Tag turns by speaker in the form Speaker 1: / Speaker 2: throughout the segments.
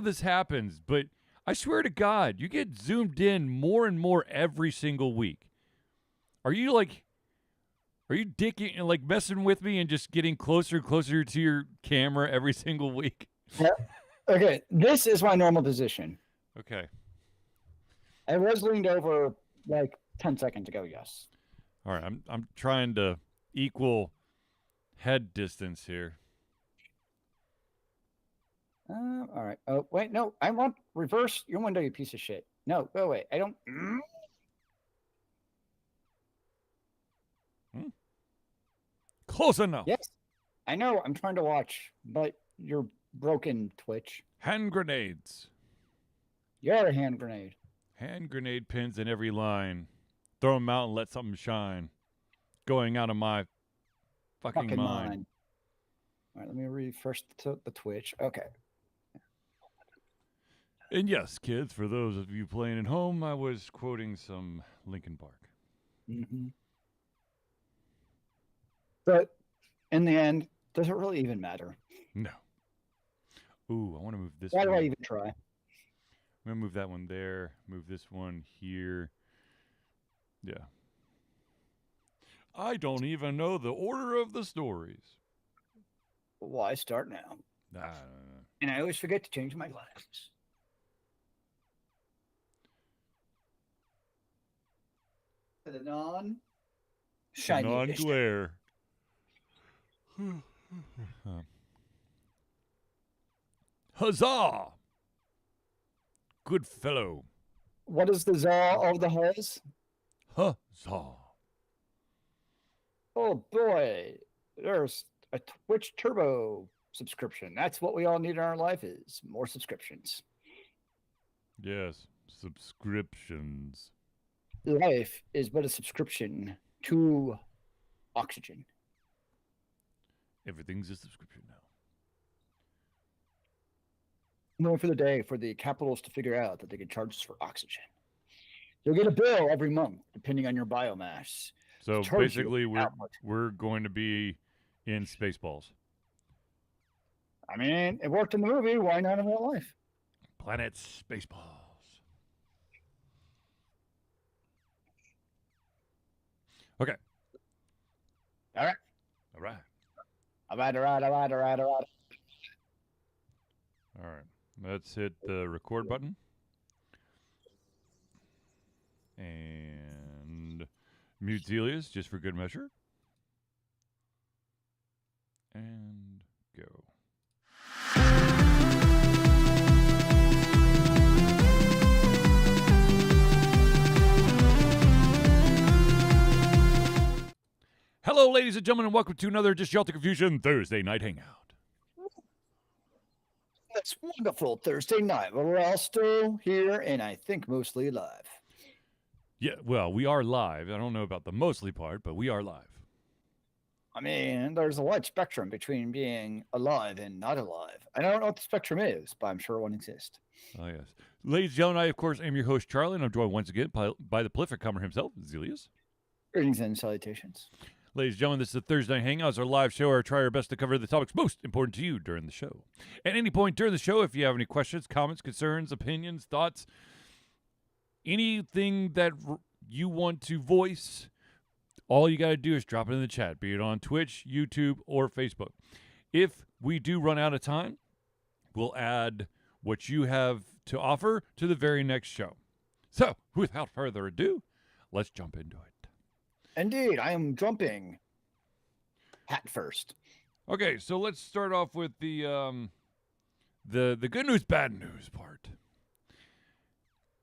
Speaker 1: this happens, but I swear to God, you get zoomed in more and more every single week. Are you dicking and like messing with me and just getting closer and closer to your camera every single week?
Speaker 2: Yeah. Okay, this is my normal position.
Speaker 1: Okay.
Speaker 2: I was leaned over like 10 seconds ago, yes.
Speaker 1: All right, I'm trying to equal head distance here.
Speaker 2: All right. Oh, wait, no, I want reverse your window, you piece of shit. No, go away. I don't.
Speaker 1: Close enough.
Speaker 2: Yes, I know. I'm trying to watch, but you're broken, Twitch.
Speaker 1: Hand grenades.
Speaker 2: You're a hand grenade.
Speaker 1: Hand grenade pins in every line. Throw them out and let something shine. Going out of my fucking mind.
Speaker 2: All right, let me read first the Twitch. Okay.
Speaker 1: And yes, kids, for those of you playing at home, I was quoting some Linkin Park.
Speaker 2: Mm-hmm. But in the end, does it really even matter?
Speaker 1: No. Ooh, I want to move this
Speaker 2: Why
Speaker 1: one.
Speaker 2: do I even try?
Speaker 1: I'm going to move that one there. Move this one here. Yeah. I don't even know the order of the stories.
Speaker 2: Why start now? And I always forget to change my glasses. For the non-shiny
Speaker 1: non-glare. Huzzah! Good fellow.
Speaker 2: What is the za of the huzz?
Speaker 1: Huzzah.
Speaker 2: Oh boy, there's a Twitch Turbo subscription. That's what we all need in our life is more subscriptions.
Speaker 1: Yes, subscriptions.
Speaker 2: Life is but a subscription to oxygen.
Speaker 1: Everything's a subscription now.
Speaker 2: I'm waiting for the day for the capitals to figure out that they can charge us for oxygen. You'll get a bill every month, depending on your biomass.
Speaker 1: So basically, we're going to be in Spaceballs.
Speaker 2: I mean, it worked in the movie. Why not in real life?
Speaker 1: Planet Spaceballs. Okay.
Speaker 2: All right.
Speaker 1: All right.
Speaker 2: All right. All right. All right. All right. All right.
Speaker 1: All right. Let's hit the record button. And mute Zelia's just for good measure. And go. Hello, ladies and gentlemen, and welcome to another Just Yell to Confusion Thursday Night Hangout.
Speaker 2: That's wonderful Thursday night. But we're all still here, and I think mostly live.
Speaker 1: Yeah, well, we are live. I don't know about the mostly part, but we are live.
Speaker 2: I mean, there's a wide spectrum between being alive and not alive. I don't know what the spectrum is, but I'm sure one exists.
Speaker 1: Oh, yes. Ladies and gentlemen, I, of course, am your host, Charlie, and I'm joined once again by the prolific comer himself, Zelius.
Speaker 2: Greetings and salutations.
Speaker 1: Ladies and gentlemen, this is the Thursday Night Hangouts, our live show where I try our best to cover the topics most important to you during the show. At any point during the show, if you have any questions, comments, concerns, opinions, thoughts, anything that you want to voice, all you got to do is drop it in the chat, be it on Twitch, YouTube, or Facebook. If we do run out of time, we'll add what you have to offer to the very next show. So, without further ado, let's jump into it.
Speaker 2: Indeed, I am jumping hat first.
Speaker 1: Okay, so let's start off with the good news, bad news part.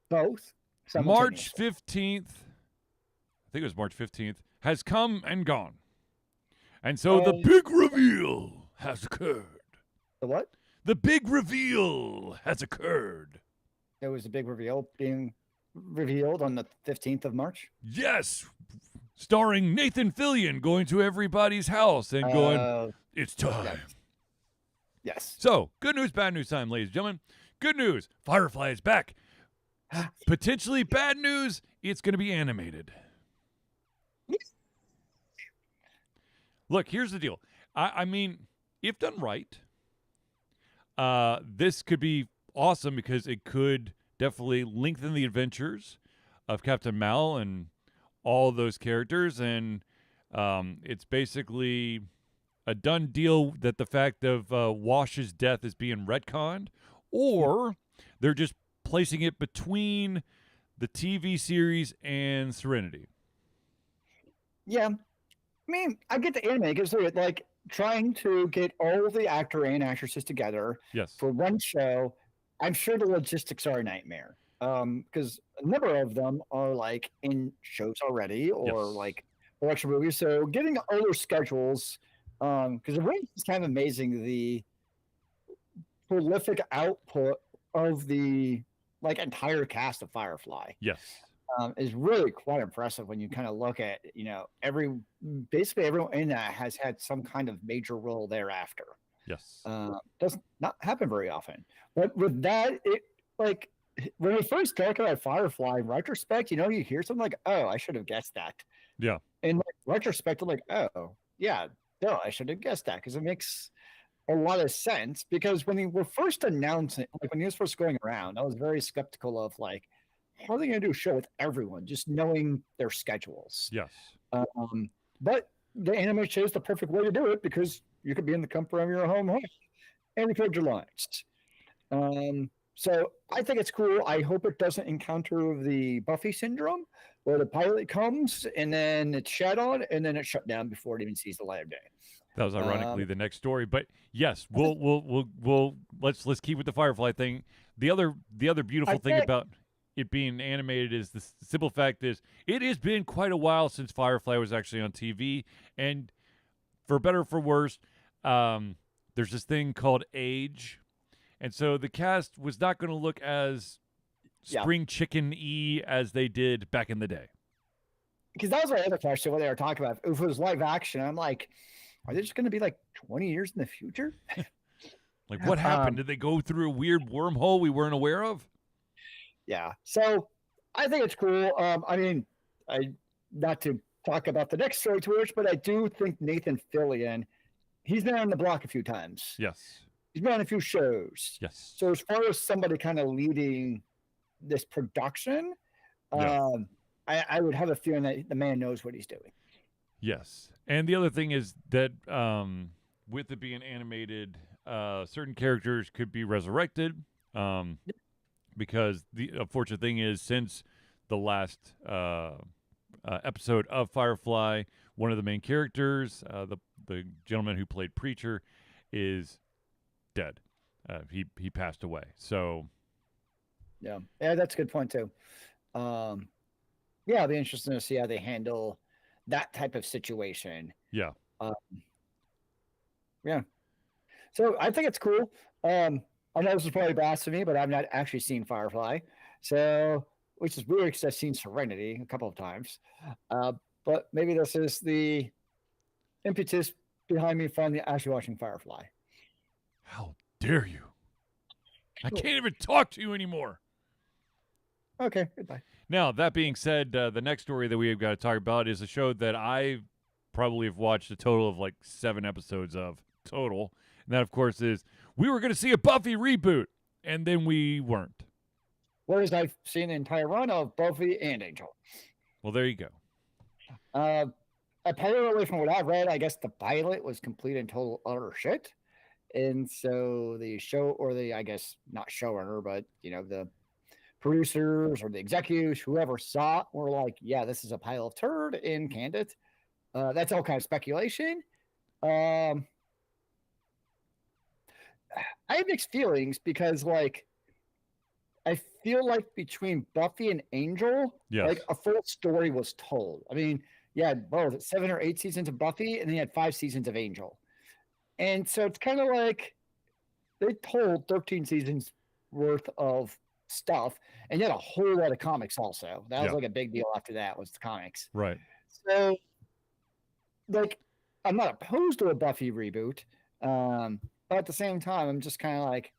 Speaker 2: Both.
Speaker 1: March 15th, I think it was March 15th, has come and gone. And so the big reveal has occurred.
Speaker 2: The what?
Speaker 1: The big reveal has occurred.
Speaker 2: There was a big reveal being revealed on the 15th of March?
Speaker 1: Yes. Starring Nathan Fillion going to everybody's house and going, it's time.
Speaker 2: Yes.
Speaker 1: So, good news, bad news time, ladies and gentlemen. Good news, Firefly is back. Potentially bad news, it's going to be animated. Look, here's the deal. I mean, if done right, this could be awesome because it could definitely lengthen the adventures of Captain Mal and all those characters, and it's basically a done deal that the fact of Wash's death is being retconned, or they're just placing it between the TV series and Serenity.
Speaker 2: Yeah, I mean, I get the anime because they're like trying to get all of the actor and actresses together
Speaker 1: Yes.
Speaker 2: for one show. I'm sure the logistics are a nightmare. Because a number of them are like in shows already or
Speaker 1: Yes.
Speaker 2: like election movies. So getting all their schedules, because it really is kind of amazing the prolific output of the like entire cast of Firefly.
Speaker 1: Yes.
Speaker 2: Is really quite impressive when you kind of look at, basically everyone in that has had some kind of major role thereafter.
Speaker 1: Yes.
Speaker 2: Does not happen very often. But with that, it like when we first talk about Firefly in retrospect, you hear something like, oh, I should have guessed that.
Speaker 1: Yeah.
Speaker 2: In retrospect, I'm like, oh, yeah, no, I should have guessed that because it makes a lot of sense. Because when they were first announcing, like when he was first going around, I was very skeptical of like, how are they going to do a show with everyone, just knowing their schedules?
Speaker 1: Yes.
Speaker 2: But the anime shows the perfect way to do it because you could be in the comfort of your home and record your lines. So I think it's cool. I hope it doesn't encounter the Buffy syndrome where the pilot comes and then it's shat on and then it's shut down before it even sees the light of day.
Speaker 1: That was ironically the next story, but yes, we'll let's keep with the Firefly thing. The other beautiful thing about it being animated is the simple fact is it has been quite a while since Firefly was actually on TV, and for better or for worse, there's this thing called age, and so the cast was not going to look as spring chicken-y as they did back in the day.
Speaker 2: Because that was my other question when they were talking about if it was live action. I'm like, are they just going to be like 20 years in the future?
Speaker 1: Like, what happened? Did they go through a weird wormhole we weren't aware of?
Speaker 2: Yeah. So I think it's cool. I mean, not to talk about the next story too much, but I do think Nathan Fillion, he's been on the block a few times.
Speaker 1: Yes.
Speaker 2: He's been on a few shows.
Speaker 1: Yes.
Speaker 2: So as far as somebody kind of leading this production, I would have a feeling that the man knows what he's doing.
Speaker 1: Yes. And the other thing is that with it being animated, certain characters could be resurrected. Because the unfortunate thing is, since the last episode of Firefly, one of the main characters, the gentleman who played Preacher, is dead. He passed away. So,
Speaker 2: yeah, that's a good point too. It'll be interesting to see how they handle that type of situation.
Speaker 1: Yeah.
Speaker 2: Yeah. So I think it's cool. I know this is probably blasphemy, but I've not actually seen Firefly, so which is weird because I've seen Serenity a couple of times. But maybe this is the impetus behind me finally actually watching Firefly.
Speaker 1: How dare you? I can't even talk to you anymore.
Speaker 2: Okay, goodbye.
Speaker 1: Now, that being said, the next story that we've got to talk about is a show that I probably have watched a total of like 7 episodes of total. And that, of course, is we were going to see a Buffy reboot, and then we weren't.
Speaker 2: Whereas I've seen the entire run of Buffy and Angel.
Speaker 1: Well, there you go.
Speaker 2: Apparently, from what I've read, I guess the pilot was complete and total utter shit. And so the show, or the, I guess, not showrunner, but, the producers or the executives, whoever saw it, were like, yeah, this is a pile of turd and canned it. That's all kind of speculation. I have mixed feelings because, like, I feel like between Buffy and Angel, like a full story was told. I mean, was it 7 or 8 seasons of Buffy, and then you had 5 seasons of Angel, and so it's kind of like they told 13 seasons worth of stuff, and yet a whole lot of comics also. That was like a big deal after that was the comics,
Speaker 1: right?
Speaker 2: So, like, I'm not opposed to a Buffy reboot. But at the same time, I'm just kind of like,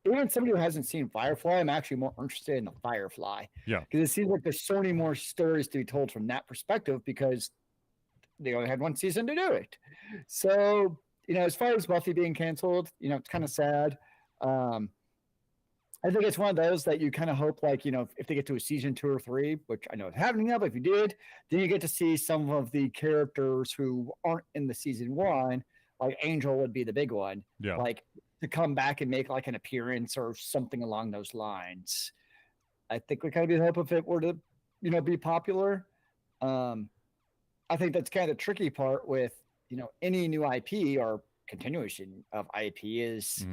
Speaker 2: even somebody who hasn't seen Firefly, I'm actually more interested in the Firefly.
Speaker 1: Yeah.
Speaker 2: Because it seems like there's so many more stories to be told from that perspective because they only had 1 season to do it. So, as far as Buffy being canceled, it's kind of sad. I think it's one of those that you kind of hope, like, if they get to a season 2 or 3, which I know is happening now, but if you did, then you get to see some of the characters who aren't in the season 1, like Angel would be the big one, like to come back and make like an appearance or something along those lines. I think we kind of be the hope if it were to, be popular. I think that's kind of the tricky part with, any new IP or continuation of IP is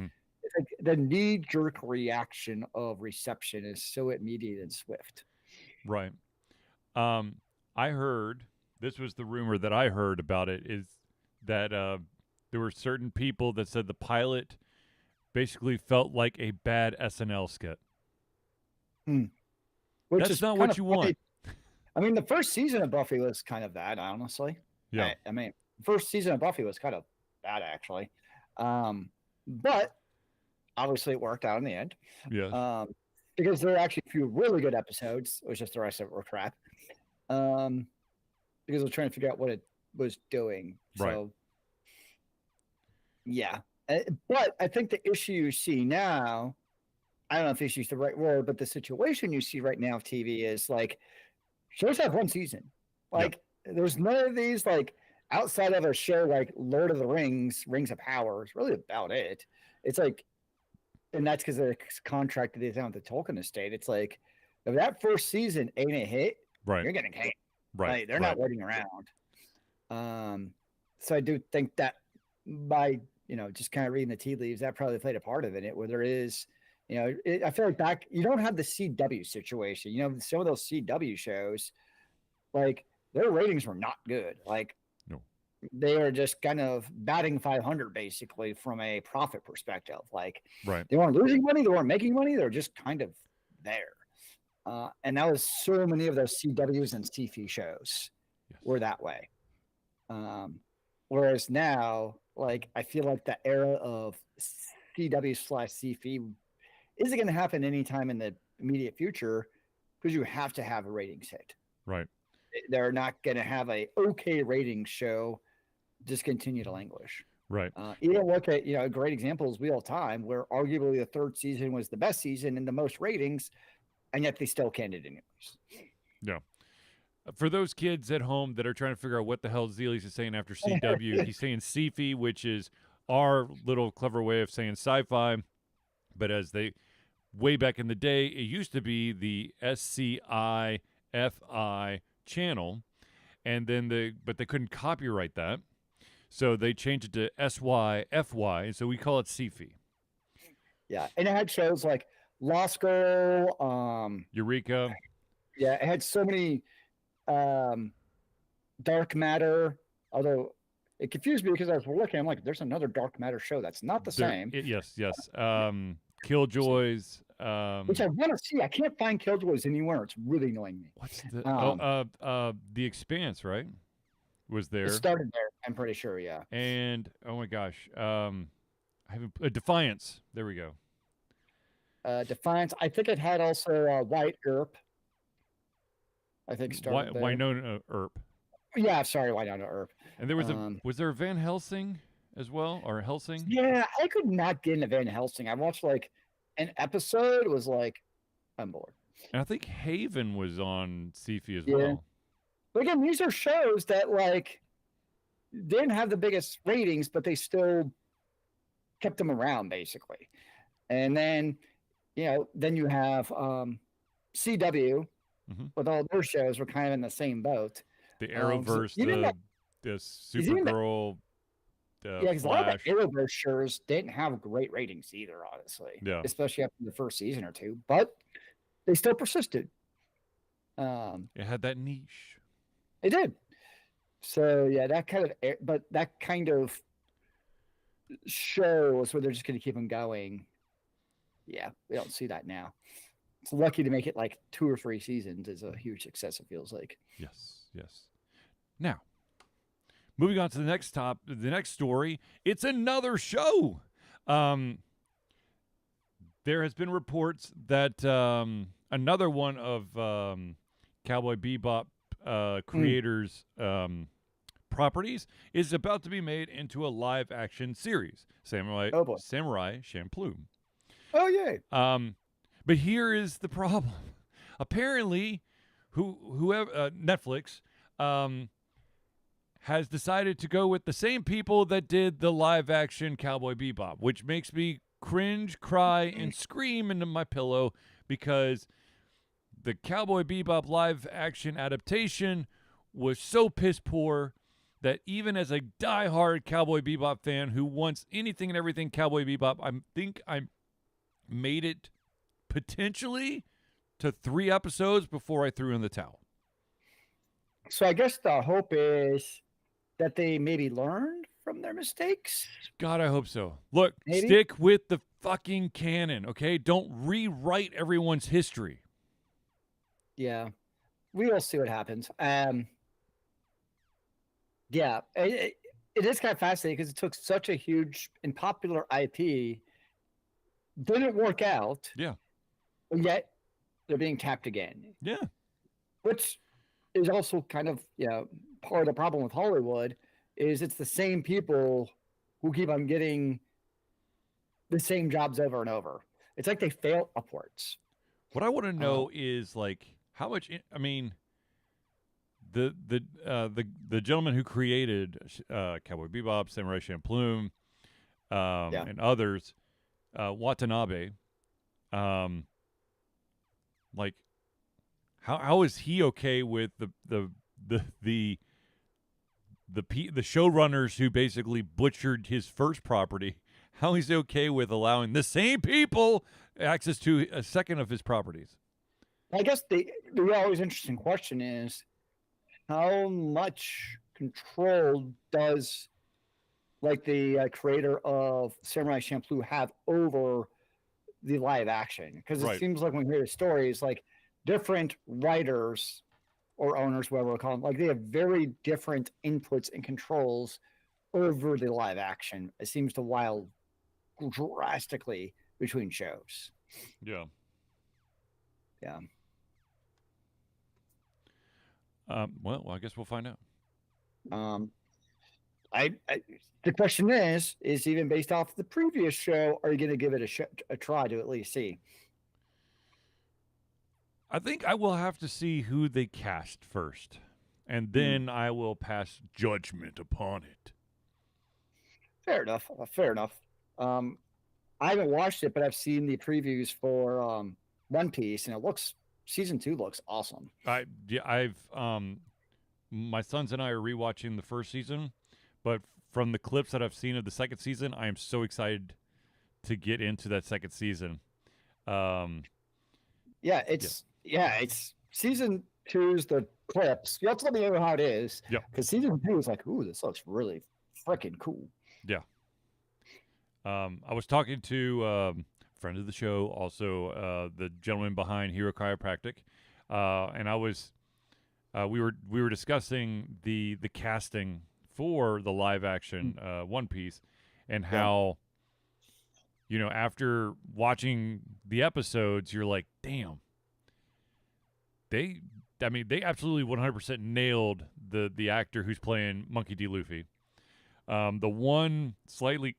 Speaker 2: the knee-jerk reaction of reception is so immediate and swift.
Speaker 1: Right. I heard, this was the rumor that I heard about it, is that there were certain people that said the pilot basically felt like a bad SNL skit. That's not what you want.
Speaker 2: I mean, the first season of Buffy was kind of bad, honestly.
Speaker 1: Yeah.
Speaker 2: I mean, first season of Buffy was kind of bad, actually. But obviously it worked out in the end.
Speaker 1: Yeah.
Speaker 2: Because there were actually a few really good episodes. It was just the rest of it were crap. Because I was trying to figure out what it was doing.
Speaker 1: Right.
Speaker 2: So, yeah. But I think the issue you see now, I don't know if issue is the right word, but the situation you see right now of TV is like, shows have one season. Like, there's none of these, like, outside of a show like Lord of the Rings, Rings of Power, is really about it. It's like, and that's because of the contract that they have with the Tolkien estate. It's like, if that first season ain't a hit, you're getting hate.
Speaker 1: Right.
Speaker 2: Like, they're not waiting around. So I do think that by, just kind of reading the tea leaves, that probably played a part of it, where there is, I feel like you don't have the CW situation. Some of those CW shows, like, their ratings were not good. Like,
Speaker 1: no,
Speaker 2: they are just kind of batting 500 basically from a profit perspective. Like, they weren't losing money, they weren't making money, they're just kind of there. And that was so many of those CWs and sci-fi shows were that way. Whereas now, like, I feel like the era of CW/sci-fi isn't going to happen anytime in the immediate future because you have to have a ratings hit.
Speaker 1: Right.
Speaker 2: They're not going to have a okay ratings show just continue to languish.
Speaker 1: Right.
Speaker 2: You don't look at, a great example is Wheel of Time, where arguably the third season was the best season and the most ratings, and yet they still canned it anyways.
Speaker 1: Yeah. For those kids at home that are trying to figure out what the hell Zeelies is saying after CW, he's saying sci-fi, which is our little clever way of saying sci-fi. But as way back in the day, it used to be the SCI-FI channel, and then but they couldn't copyright that, so they changed it to SYFY, so we call it sci-fi.
Speaker 2: Yeah, and it had shows like Lost Girl,
Speaker 1: Eureka.
Speaker 2: Yeah, it had so many Dark Matter, although it confused me because I was looking, I'm like, there's another Dark Matter show that's not the same.
Speaker 1: Yes. Killjoys.
Speaker 2: Which I want to see. I can't find Killjoys anywhere. It's really annoying me.
Speaker 1: What's the The Expanse, right? Was there?
Speaker 2: It started there, I'm pretty sure, yeah.
Speaker 1: And oh my gosh, I haven't Defiance. There we go.
Speaker 2: Defiance. I think it had also White Earp. I think started there.
Speaker 1: Winona Earp.
Speaker 2: Yeah, sorry, Winona Earp.
Speaker 1: And there was was there a Van Helsing as well, or Helsing?
Speaker 2: Yeah, I could not get into Van Helsing. I watched like an episode. Was like, I'm bored.
Speaker 1: And I think Haven was on sci-fi as well.
Speaker 2: But again, these are shows that like didn't have the biggest ratings, but they still kept them around basically. And then, then you have CW with all their shows were kind of in the same boat.
Speaker 1: The Arrowverse, the Supergirl.
Speaker 2: Because a lot of the Arrowverse shows didn't have great ratings either, honestly.
Speaker 1: Yeah.
Speaker 2: Especially after the first season or two, but they still persisted.
Speaker 1: It had that niche.
Speaker 2: It did. So yeah, that kind of shows where they're just going to keep them going. Yeah, we don't see that now. It's lucky to make it like 2 or 3 seasons is a huge success. It feels like.
Speaker 1: Yes. Now, moving on to the next story. It's another show. There has been reports that another one of Cowboy Bebop creators' properties is about to be made into a live-action series. Samurai Champloo.
Speaker 2: Oh, yay.
Speaker 1: But here is the problem. Apparently, whoever Netflix has decided to go with the same people that did the live action Cowboy Bebop, which makes me cringe, cry, and scream into my pillow because the Cowboy Bebop live action adaptation was so piss poor that even as a diehard Cowboy Bebop fan who wants anything and everything Cowboy Bebop, I think I made it potentially to 3 episodes before I threw in the towel.
Speaker 2: So I guess the hope is that they maybe learned from their mistakes.
Speaker 1: God, I hope so. Look,
Speaker 2: Maybe?
Speaker 1: Stick with the fucking canon, okay? Don't rewrite everyone's history.
Speaker 2: Yeah, we will see what happens. Yeah, it is kind of fascinating because it took such a huge and popular IP, didn't work out.
Speaker 1: Yeah.
Speaker 2: And yet they're being tapped again.
Speaker 1: Yeah.
Speaker 2: Which is also kind of, part of the problem with Hollywood is it's the same people who keep on getting the same jobs over and over. It's like they fail upwards.
Speaker 1: What I want to know is like how much. I mean, the gentleman who created Cowboy Bebop, Samurai Champloo, and others, Watanabe. Like, how is he okay with the showrunners who basically butchered his first property? How is he okay with allowing the same people access to a second of his properties?
Speaker 2: I guess the always interesting question is how much control does like the creator of Samurai Champloo have over the live action? Because it seems like when we hear stories, like different writers or owners, whatever we'll call them, like they have very different inputs and controls over the live action. It seems to wild drastically between shows.
Speaker 1: Yeah.
Speaker 2: Yeah.
Speaker 1: Well, I guess we'll find out.
Speaker 2: The question is even based off the previous show, are you going to give it a try to at least see?
Speaker 1: I think I will have to see who they cast first, and then I will pass judgment upon it.
Speaker 2: Fair enough. Fair enough. I haven't watched it, but I've seen the previews for One Piece, and season 2 looks awesome.
Speaker 1: My sons and I are rewatching the first season, but from the clips that I've seen of the second season, I am so excited to get into that second season.
Speaker 2: It's season 2's the clips. You have to let me know how it is.
Speaker 1: Yeah.
Speaker 2: Because season 2 is like, ooh, this looks really freaking cool.
Speaker 1: Yeah. I was talking to a friend of the show, also the gentleman behind Hero Chiropractic, and I was we were discussing the casting for the live action One Piece and how after watching the episodes you're like, damn, they absolutely 100% nailed the actor who's playing Monkey D. Luffy. The one slightly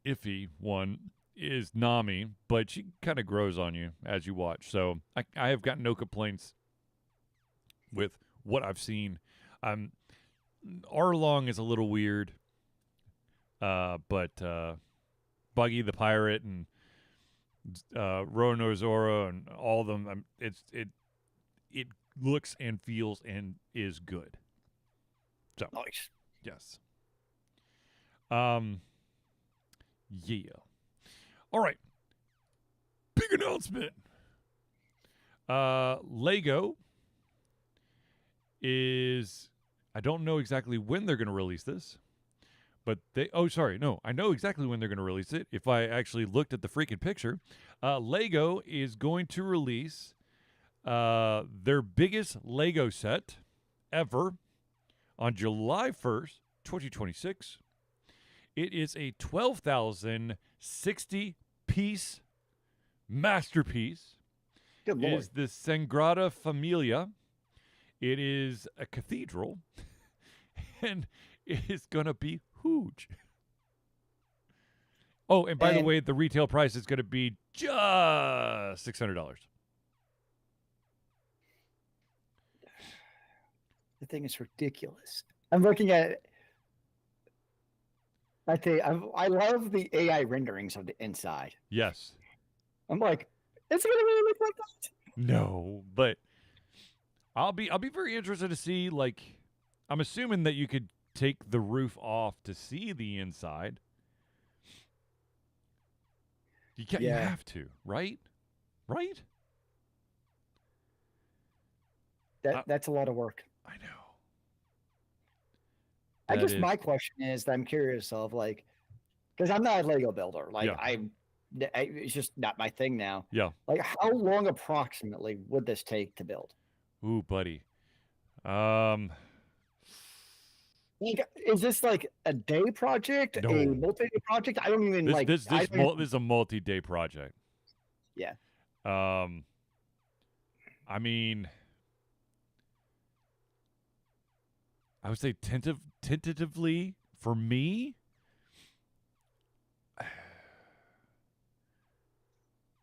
Speaker 1: iffy one is Nami, but she kind of grows on you as you watch. So I have gotten no complaints with what I've seen. Arlong is a little weird, but Buggy the pirate and Roronoa and all of them, it looks and feels and is good. So
Speaker 2: nice.
Speaker 1: Yes. Yeah. All right. Big announcement. Lego is, I don't know exactly when they're going to release this, but I know exactly when they're going to release it. If I actually looked at the freaking picture, Lego is going to release their biggest Lego set ever on July 1st, 2026. It is a 12,060 piece masterpiece.
Speaker 2: Good Lord.
Speaker 1: It is the Sagrada Familia. It is a cathedral, and it is going to be huge. Oh, and by the way, the retail price is going to be just $600.
Speaker 2: The thing is ridiculous. I'm looking at it. I love the AI renderings of the inside.
Speaker 1: Yes.
Speaker 2: I'm like, is it going to really look like that?
Speaker 1: No, but I'll be very interested to see. Like, I'm assuming that you could take the roof off to see the inside. You have to, right? Right?
Speaker 2: That's a lot of work.
Speaker 1: I know.
Speaker 2: I guess my question is that I'm curious of, like, because I'm not a Lego builder. Like, it's just not my thing now.
Speaker 1: Yeah.
Speaker 2: Like, how long approximately would this take to build?
Speaker 1: Ooh, buddy.
Speaker 2: Like, is this like a day project,
Speaker 1: No.
Speaker 2: a multi-day project? I don't even
Speaker 1: This is a multi-day project.
Speaker 2: Yeah.
Speaker 1: I mean, I would say tentatively for me,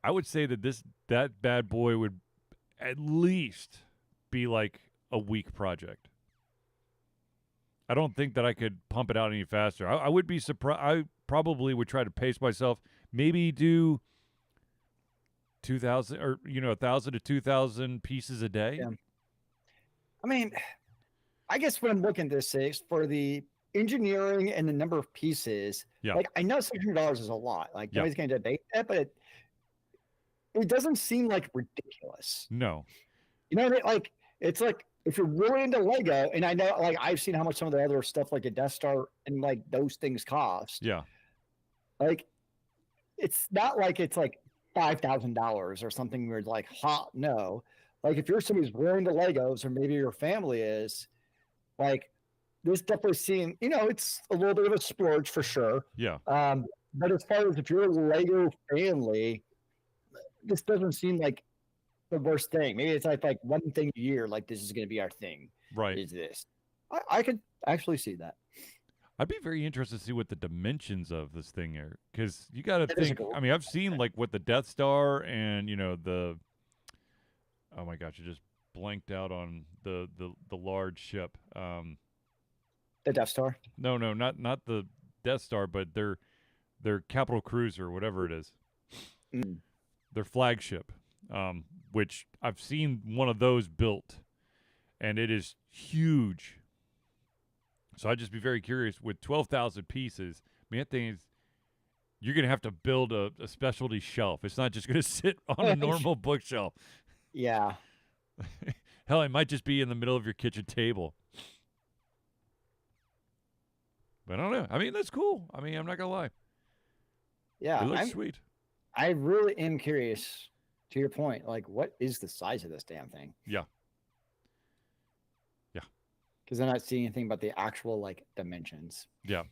Speaker 1: I would say that bad boy would at least be like a week project. I don't think that I could pump it out any faster. I would be surprised. I probably would try to pace myself. Maybe do 2,000 or 1,000 to 2,000 pieces a day.
Speaker 2: Yeah. I mean, I guess what I'm looking at this is for the engineering and the number of pieces.
Speaker 1: Yeah.
Speaker 2: Like, I know $600 is a lot. Like, nobody's going to debate that, but it doesn't seem like ridiculous.
Speaker 1: No.
Speaker 2: You know what I mean? Like, it's like, if you're really into Lego, and I know, like, I've seen how much some of the other stuff, like a Death Star and like those things cost.
Speaker 1: Yeah.
Speaker 2: Like, it's not like it's like $5,000 or something weird. Like, no. Like, if you're somebody who's really into Legos, or maybe your family is, like, this definitely seems, it's a little bit of a splurge for sure.
Speaker 1: Yeah.
Speaker 2: But as far as if you're a Lego family, this doesn't seem like the worst thing. Maybe it's like one thing a year, like this is going to be our thing.
Speaker 1: Right.
Speaker 2: Is this? I could actually see that.
Speaker 1: I'd be very interested to see what the dimensions of this thing are, because you got to think. I mean, I've seen like what the Death Star and the. Oh my gosh! I just blanked out on the large ship.
Speaker 2: The Death Star?
Speaker 1: No, not the Death Star, but their capital cruiser, whatever it is. Their flagship. Which I've seen one of those built, and it is huge. So I'd just be very curious with 12,000 pieces. I mean, that thing is, you're going to have to build a specialty shelf. It's not just going to sit on a normal bookshelf.
Speaker 2: Yeah.
Speaker 1: Hell, it might just be in the middle of your kitchen table. But I don't know. I mean, that's cool. I mean, I'm not going to lie.
Speaker 2: Yeah.
Speaker 1: It looks sweet.
Speaker 2: I really am curious. To your point, like, what is the size of this damn thing?
Speaker 1: Yeah. Yeah.
Speaker 2: Because I'm not seeing anything about the actual, like, dimensions.
Speaker 1: Yeah.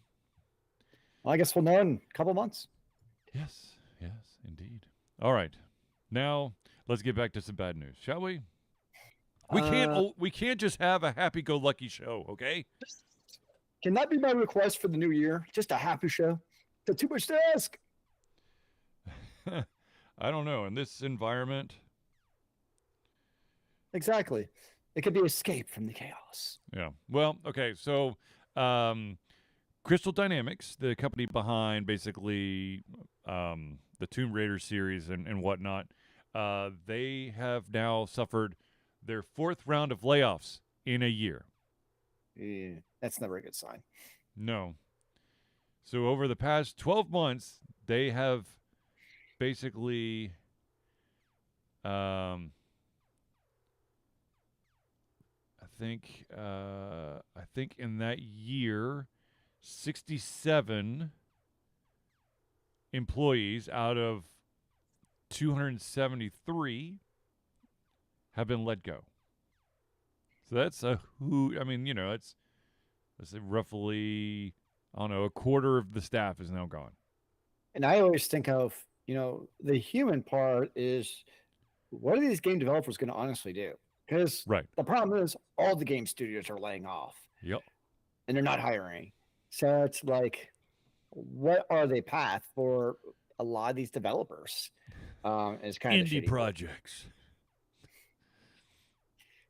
Speaker 2: Well, I guess we'll know in a couple months.
Speaker 1: Yes, indeed. All right. Now, let's get back to some bad news, shall we? We can't just have a happy-go-lucky show, okay?
Speaker 2: Can that be my request for the new year? Just a happy show? That's too much to ask.
Speaker 1: I don't know. In this environment.
Speaker 2: Exactly. It could be escape from the chaos.
Speaker 1: Yeah. Well, okay. So, Crystal Dynamics, the company behind basically the Tomb Raider series and whatnot, they have now suffered their 4th round of layoffs in a year.
Speaker 2: Yeah, that's never a good sign.
Speaker 1: No. So over the past 12 months, they have basically I think in that year 67 employees out of 273 have been let go. So that's it's roughly, I don't know, a quarter of the staff is now gone.
Speaker 2: And I always think of, the human part is, what are these game developers going to honestly do? Because the problem is all the game studios are laying off.
Speaker 1: Yep.
Speaker 2: And they're not hiring. So it's like, what are the path for a lot of these developers? It's kind of
Speaker 1: indie projects.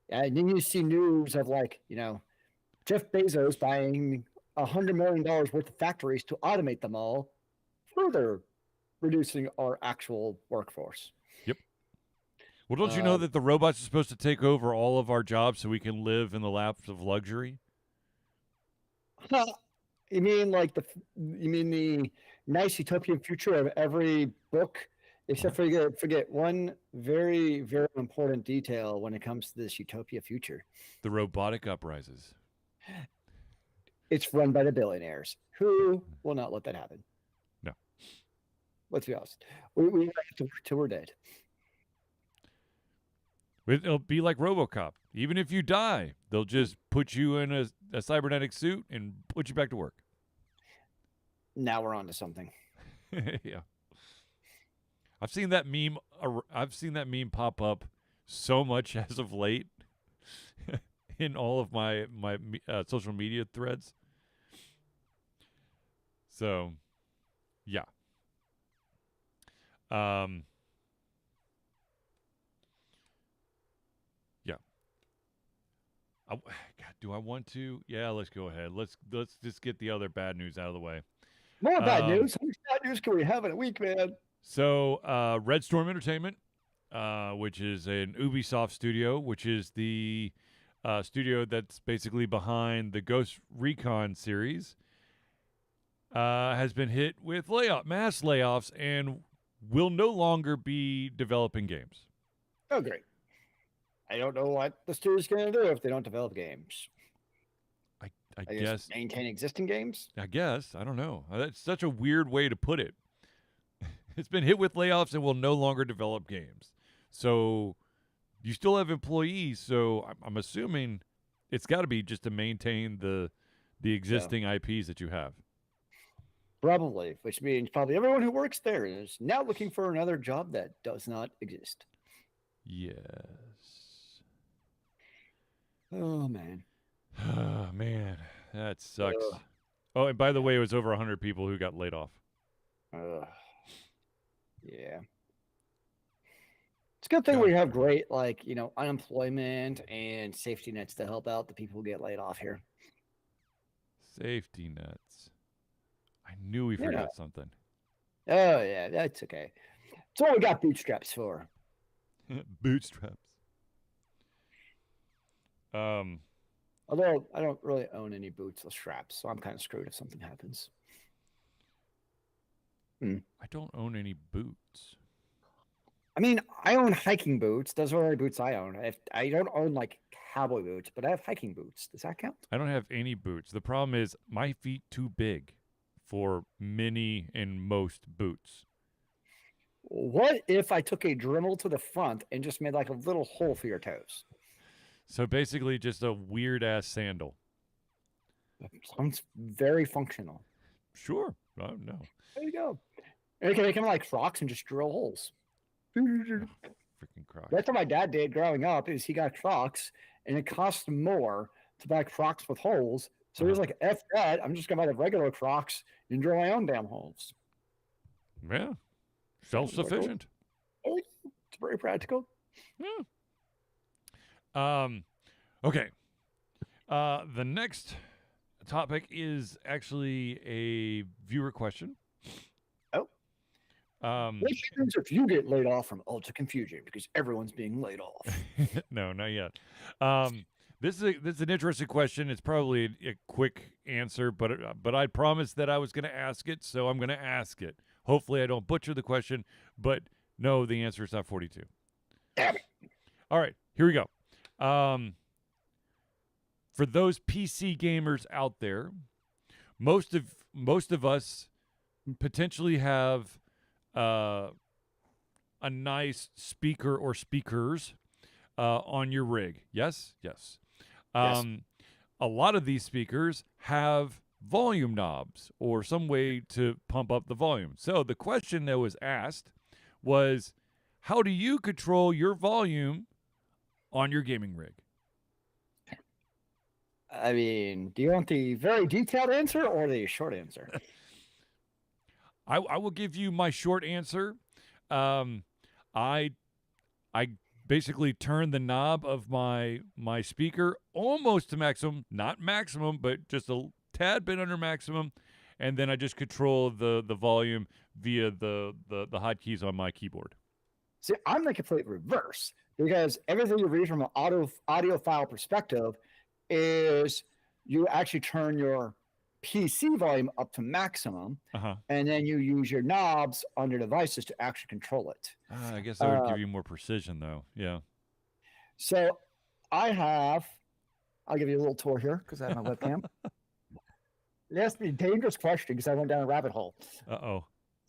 Speaker 2: And then you see news of like, Jeff Bezos buying $100 million worth of factories to automate them all, further reducing our actual workforce.
Speaker 1: Yep. Well, don't you know that the robots are supposed to take over all of our jobs so we can live in the laps of luxury?
Speaker 2: You mean the nice utopian future of every book, except forget one very, very important detail when it comes to this utopia future.
Speaker 1: The robotic uprises.
Speaker 2: It's run by the billionaires who will not let that happen.
Speaker 1: No.
Speaker 2: Let's be honest. We have to work till we're dead.
Speaker 1: It'll be like RoboCop. Even if you die, they'll just put you in a cybernetic suit and put you back to work.
Speaker 2: Now we're on to something.
Speaker 1: Yeah. I've seen that meme pop up so much as of late in all of my social media threads. So, yeah. Yeah. God, do I want to? Yeah, let's go ahead. Let's just get the other bad news out of the way.
Speaker 2: More bad news. How much bad news can we have in a week, man?
Speaker 1: So, Red Storm Entertainment, which is an Ubisoft studio, which is the studio that's basically behind the Ghost Recon series, has been hit with mass layoffs and will no longer be developing games.
Speaker 2: Oh, great. I don't know what the studio's going to do if they don't develop games.
Speaker 1: I guess
Speaker 2: maintain existing games?
Speaker 1: I guess. I don't know. That's such a weird way to put it. It's been hit with layoffs and will no longer develop games. So you still have employees, so I'm assuming it's got to be just to maintain the existing IPs that you have.
Speaker 2: Probably, which means probably everyone who works there is now looking for another job that does not exist.
Speaker 1: Yes.
Speaker 2: Oh, man.
Speaker 1: Oh, man. That sucks. Oh, and by the way, it was over 100 people who got laid off.
Speaker 2: Yeah. It's a good thing we have great, unemployment and safety nets to help out the people who get laid off here.
Speaker 1: Safety nets. I knew we forgot something.
Speaker 2: Oh, yeah, that's okay. That's all we got bootstraps for.
Speaker 1: Bootstraps.
Speaker 2: Although I don't really own any boots or straps, so I'm kind of screwed if something happens.
Speaker 1: I don't own any boots.
Speaker 2: I mean, I own hiking boots. Those are the only boots I own. I don't own cowboy boots, but I have hiking boots. Does that count?
Speaker 1: I don't have any boots. The problem is my feet too big for many and most boots.
Speaker 2: What if I took a Dremel to the front and just made a little hole for your toes?
Speaker 1: So basically just a weird-ass sandal.
Speaker 2: That sounds very functional.
Speaker 1: Sure. No.
Speaker 2: There you go. And you can make them like Crocs and just drill holes.
Speaker 1: Freaking Crocs.
Speaker 2: That's what my dad did growing up, is he got Crocs, and it cost more to buy Crocs with holes. So he was like, F that, I'm just going to buy the regular Crocs and drill my own damn holes.
Speaker 1: Yeah. Self-sufficient.
Speaker 2: It's very practical.
Speaker 1: Yeah. Okay. The next topic is actually a viewer question.
Speaker 2: Oh. What happens if you get laid off from Ultra Confusion because everyone's being laid off?
Speaker 1: No, not yet. This is an interesting question. It's probably a quick answer, but I promised that I was going to ask it, so I'm going to ask it. Hopefully, I don't butcher the question, but no, the answer is not 42.
Speaker 2: Damn it.
Speaker 1: All right, here we go. For those PC gamers out there, most of us potentially have a nice speaker or speakers on your rig. Yes.
Speaker 2: Yes.
Speaker 1: A lot of these speakers have volume knobs or some way to pump up the volume. So the question that was asked was, how do you control your volume on your gaming rig?
Speaker 2: I mean, do you want the very detailed answer or the short answer?
Speaker 1: I will give you my short answer. I basically turned the knob of my speaker almost to maximum, not maximum, but just a tad bit under maximum, and then I just control the volume via the hotkeys on my keyboard.
Speaker 2: See, I'm the complete reverse, because everything you read from an audiophile perspective is you actually turn your PC volume up to maximum, and then you use your knobs on your devices to actually control it.
Speaker 1: I guess that would give you more precision, though. Yeah.
Speaker 2: So I'll give you a little tour here because I have my webcam. It asked me a dangerous question because I went down a rabbit hole.
Speaker 1: Uh-oh.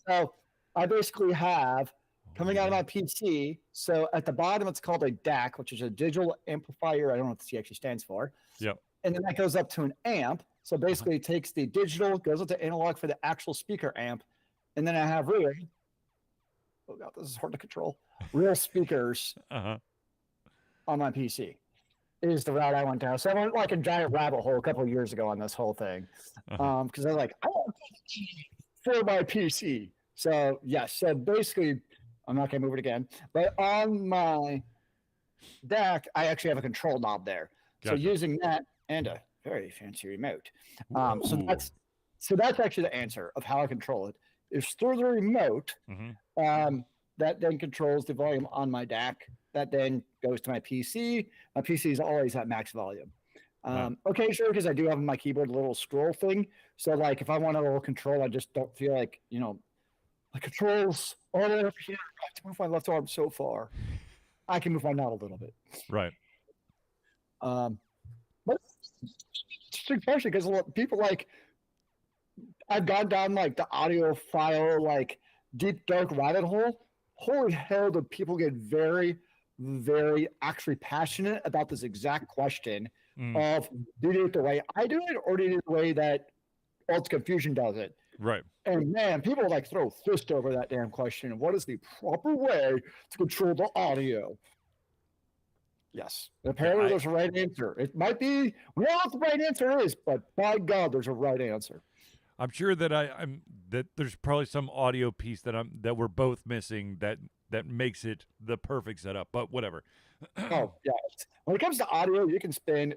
Speaker 2: So I basically have, coming out of my PC, so at the bottom it's called a DAC, which is a digital amplifier. I don't know what the C actually stands for.
Speaker 1: Yep.
Speaker 2: And then that goes up to an amp. So basically it takes the digital, goes up to analog for the actual speaker amp. And then I have real, oh God, this is hard to control, real speakers on my PC. Is the route I went down. So I went like a giant rabbit hole a couple of years ago on this whole thing. Because I was like, I want for my PC. So yes, so basically, I'm not gonna move it again. But on my DAC, I actually have a control knob there. Gotcha. So using that and a very fancy remote. So that's actually the answer of how I control it. Is through the remote. That then controls the volume on my DAC. That then goes to my PC. My PC is always at max volume. Occasionally, because I do have on my keyboard a little scroll thing. So, like, if I want a little control, I just don't feel like, the controls all the way up here. I have to move my left arm so far. I can move my knob a little bit.
Speaker 1: Right.
Speaker 2: But it's interesting because people I've gone down like the audiophile, like deep dark rabbit hole. Holy hell, do people get very, very actually passionate about this exact question of, do you do it the way I do it, or do you do it the way that Alt Confusion does it?
Speaker 1: Right.
Speaker 2: And man, people throw fist over that damn question. What is the proper way to control the audio? Yes. Apparently there's a right answer. It might be, we don't know what the right answer is, but by God, there's a right answer.
Speaker 1: I'm sure that that there's probably some audio piece that we're both missing that makes it the perfect setup, but whatever.
Speaker 2: Oh yeah. When it comes to audio, you can spend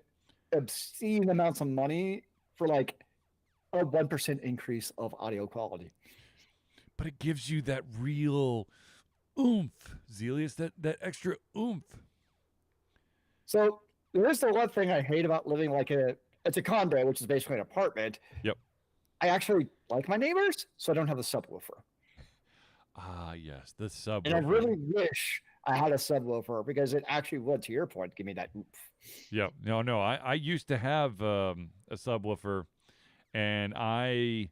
Speaker 2: obscene amounts of money for like a 1% increase of audio quality.
Speaker 1: But it gives you that real oomph, Zelius, that extra oomph.
Speaker 2: So there's the one thing I hate about living it's a condo, which is basically an apartment.
Speaker 1: Yep.
Speaker 2: I actually like my neighbors, so I don't have a subwoofer.
Speaker 1: Ah, yes, the subwoofer.
Speaker 2: And I really wish I had a subwoofer because it actually would, to your point, give me that oomph.
Speaker 1: Yeah, no. I used to have a subwoofer, and I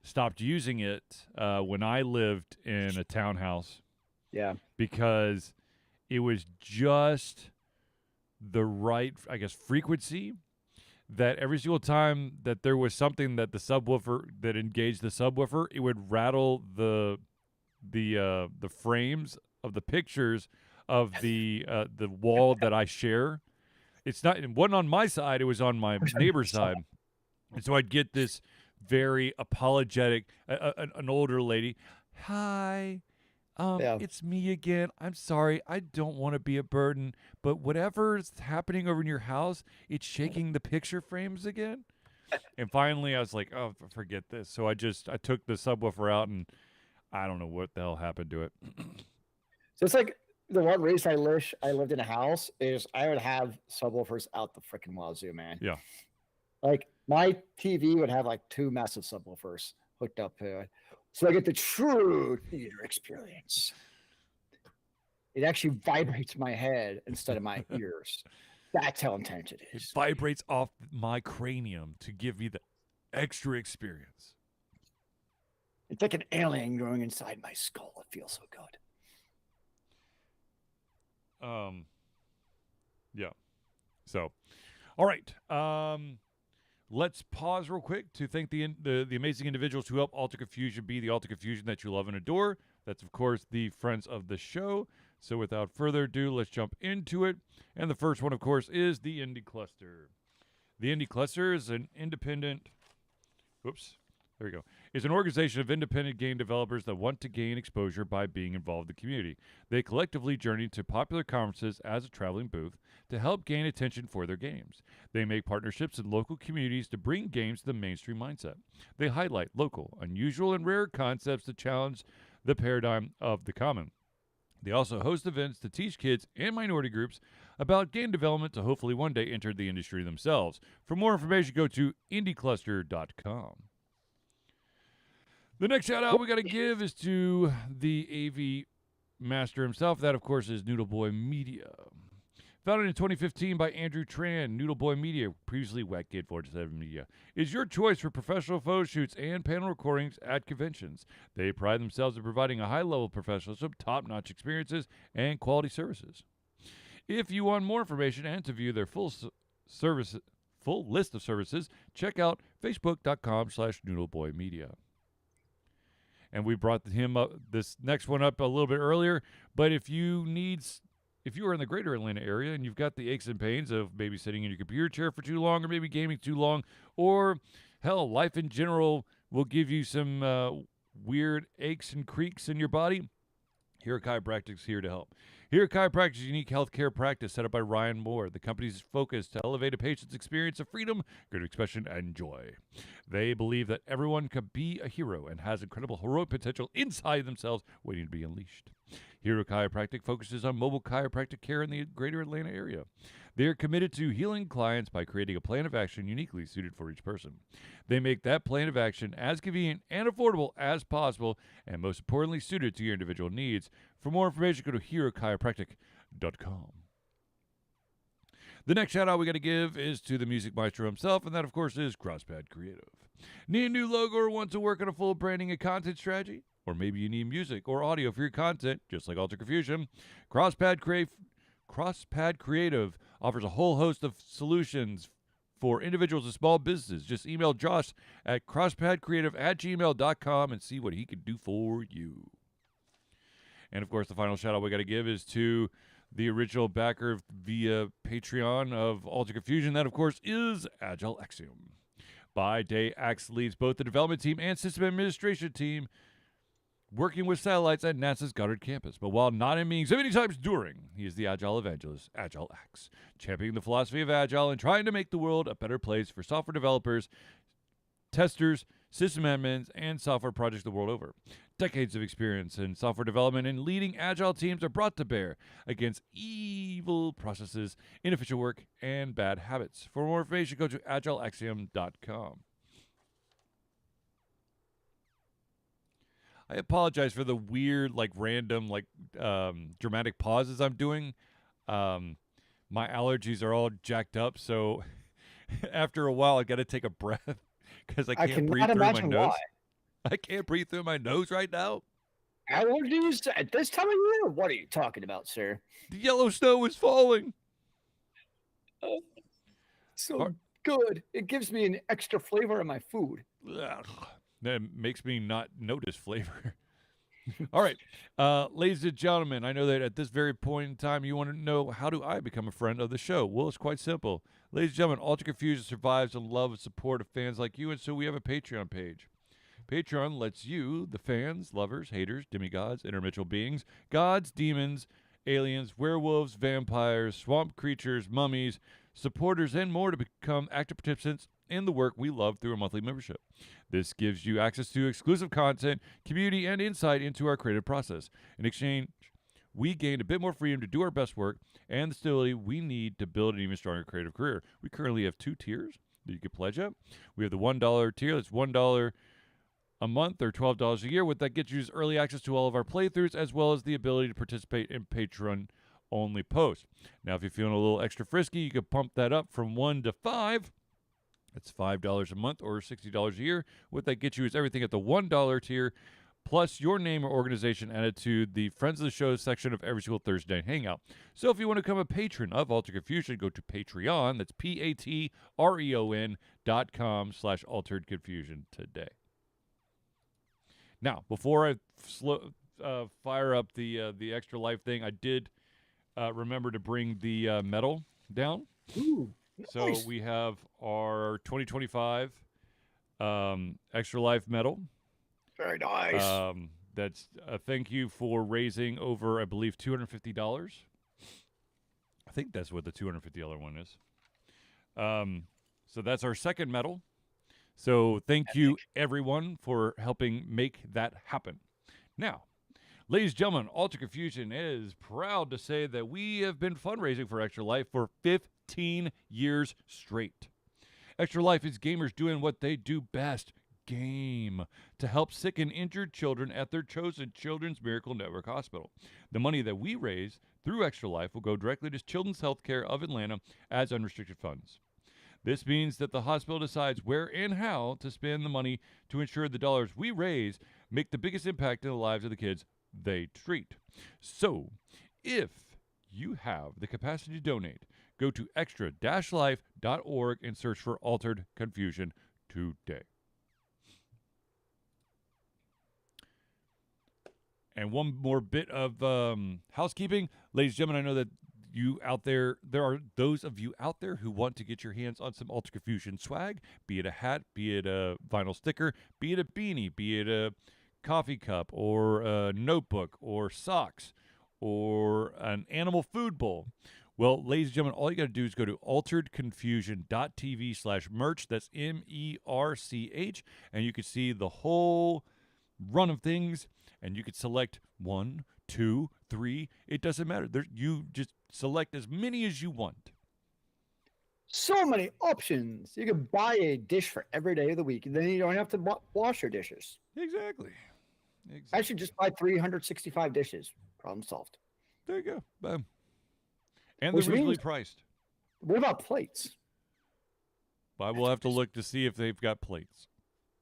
Speaker 1: stopped using it when I lived in a townhouse.
Speaker 2: Yeah.
Speaker 1: Because it was just the right, I guess, frequency that every single time that there was something that the subwoofer that engaged the subwoofer, it would rattle the frames of the pictures of the wall that I share. It wasn't on my side; it was on my neighbor's side, and so I'd get this very apologetic, an older lady, "Hi, it's me again. I'm sorry. I don't want to be a burden, but whatever's happening over in your house, it's shaking the picture frames again." And finally, I was like, "Oh, forget this." So I took the subwoofer out, and I don't know what the hell happened to it.
Speaker 2: So it's like the one reason I wish I lived in a house is I would have subwoofers out the freaking wazoo, man.
Speaker 1: Yeah.
Speaker 2: Like my TV would have like 2 massive subwoofers hooked up to it. So I get the true theater experience. It actually vibrates my head instead of my ears. That's how intense it is.
Speaker 1: It vibrates off my cranium to give me the extra experience.
Speaker 2: It's like an alien going inside my skull. It feels so good.
Speaker 1: Yeah. So, all right. Let's pause real quick to thank the amazing individuals who help Alter Confusion be the Alter Confusion that you love and adore. That's, of course, the friends of the show. So without further ado, let's jump into it. And the first one, of course, is the Indie Cluster. The Indie Cluster is an independent... Whoops. There we go. is an organization of independent game developers that want to gain exposure by being involved in the community. They collectively journey to popular conferences as a traveling booth to help gain attention for their games. They make partnerships in local communities to bring games to the mainstream mindset. They highlight local, unusual, and rare concepts to challenge the paradigm of the common. They also host events to teach kids and minority groups about game development to hopefully one day enter the industry themselves. For more information, go to indiecluster.com. The next shout out we got to give is to the AV master himself. That, of course, is Noodle Boy Media. Founded in 2015 by Andrew Tran, Noodle Boy Media, previously Wet Kid 47 Media, is your choice for professional photo shoots and panel recordings at conventions. They pride themselves in providing a high-level professionalism, top-notch experiences, and quality services. If you want more information and to view their full list of services, check out facebook.com/noodleboymedia. And we brought him up, this next one up a little bit earlier, but if you are in the greater Atlanta area and you've got the aches and pains of maybe sitting in your computer chair for too long or maybe gaming too long, or hell, life in general will give you some weird aches and creaks in your body, Hero Chiropractic is here to help. Hero Chiropractic is a unique healthcare practice set up by Ryan Moore. The company's focus to elevate a patient's experience of freedom, creative expression, and joy. They believe that everyone can be a hero and has incredible heroic potential inside themselves waiting to be unleashed. Hero Chiropractic focuses on mobile chiropractic care in the greater Atlanta area. They are committed to healing clients by creating a plan of action uniquely suited for each person. They make that plan of action as convenient and affordable as possible, and most importantly, suited to your individual needs. For more information, go to herochiropractic.com. The next shout out we got to give is to the music maestro himself, and that, of course, is Crosspad Creative. Need a new logo or want to work on a full branding and content strategy? Or maybe you need music or audio for your content, just like Alter Confusion. Crosspad Creative offers a whole host of solutions for individuals and small businesses. Just email Josh at crosspadcreative@gmail.com and see what he can do for you. And, of course, the final shout-out we got to give is to the original backer via Patreon of Alter Confusion. That, of course, is Agile Axiom. By day, Axe leads both the development team and system administration team, working with satellites at NASA's Goddard campus. But while not in meetings many times during, he is the Agile evangelist, Agile Axe, championing the philosophy of Agile and trying to make the world a better place for software developers, testers, system admins, and software projects the world over. Decades of experience in software development and leading Agile teams are brought to bear against evil processes, inefficient work, and bad habits. For more information, go to agileaxiom.com. I apologize for the weird, random, dramatic pauses I'm doing. My allergies are all jacked up, so after a while, I got to take a breath because I can't breathe through my nose. Why. I can't breathe through my nose right now.
Speaker 2: Allergies at this time of year? What are you talking about, sir?
Speaker 1: The yellow snow is falling.
Speaker 2: Oh, so good. It gives me an extra flavor in my food.
Speaker 1: Ugh. That makes me not notice flavor. All right. Ladies and gentlemen, I know that at this very point in time, you want to know, how do I become a friend of the show? Well, it's quite simple. Ladies and gentlemen, Alter Confusion survives on love and support of fans like you, and so we have a Patreon page. Patreon lets you, the fans, lovers, haters, demigods, interdimensional beings, gods, demons, aliens, werewolves, vampires, swamp creatures, mummies, supporters, and more to become active participants in the work we love through a monthly membership. This gives you access to exclusive content, community, and insight into our creative process. In exchange, we gain a bit more freedom to do our best work and the stability we need to build an even stronger creative career. We currently have 2 tiers that you can pledge at. We have the $1 tier, that's $1 a month or $12 a year. What that gets you is early access to all of our playthroughs, as well as the ability to participate in Patreon-only posts. Now, if you're feeling a little extra frisky, you can pump that up from 1 to 5. That's $5 a month or $60 a year. What that gets you is everything at the $1 tier, plus your name or organization added to the Friends of the Show section of every single Thursday night hangout. So if you want to become a patron of Alter Confusion, go to Patreon. That's patreon.com/Altered Confusion today. Now, before I fire up the extra life thing, I did remember to bring the medal down.
Speaker 2: Ooh.
Speaker 1: So
Speaker 2: nice.
Speaker 1: we have our 2025 Extra Life medal
Speaker 2: Very nice.
Speaker 1: That's a thank you for raising over, I believe, $250. I think that's what the $250 one is. So that's our second medal. So thank you, everyone, for helping make that happen. Now, ladies and gentlemen, Alter Confusion is proud to say that we have been fundraising for Extra Life for 15 years straight. Extra Life is gamers doing what they do best, game, to help sick and injured children at their chosen Children's Miracle Network Hospital. The money that we raise through Extra Life will go directly to Children's Healthcare of Atlanta as unrestricted funds. This means that the hospital decides where and how to spend the money to ensure the dollars we raise make the biggest impact in the lives of the kids they treat. So, if you have the capacity to donate, go to extra-life.org and search for Altered Confusion today. And one more bit of housekeeping. Ladies and gentlemen, I know that you out there are those of you out there who want to get your hands on some Alter Confusion swag, be it a hat, be it a vinyl sticker, be it a beanie, be it a coffee cup or a notebook or socks or an animal food bowl. Well, ladies and gentlemen, all you got to do is go to alteredconfusion.tv/merch. That's MERCH. And you can see the whole run of things, and you can select 1, 2, 3. It doesn't matter. You just select as many as you want.
Speaker 2: So many options. You can buy a dish for every day of the week, and then you don't have to wash your dishes.
Speaker 1: Exactly.
Speaker 2: I should just buy 365 dishes. Problem solved.
Speaker 1: There you go. Boom. And they're reasonably priced.
Speaker 2: What about plates?
Speaker 1: Well, we'll have to look to see if they've got plates.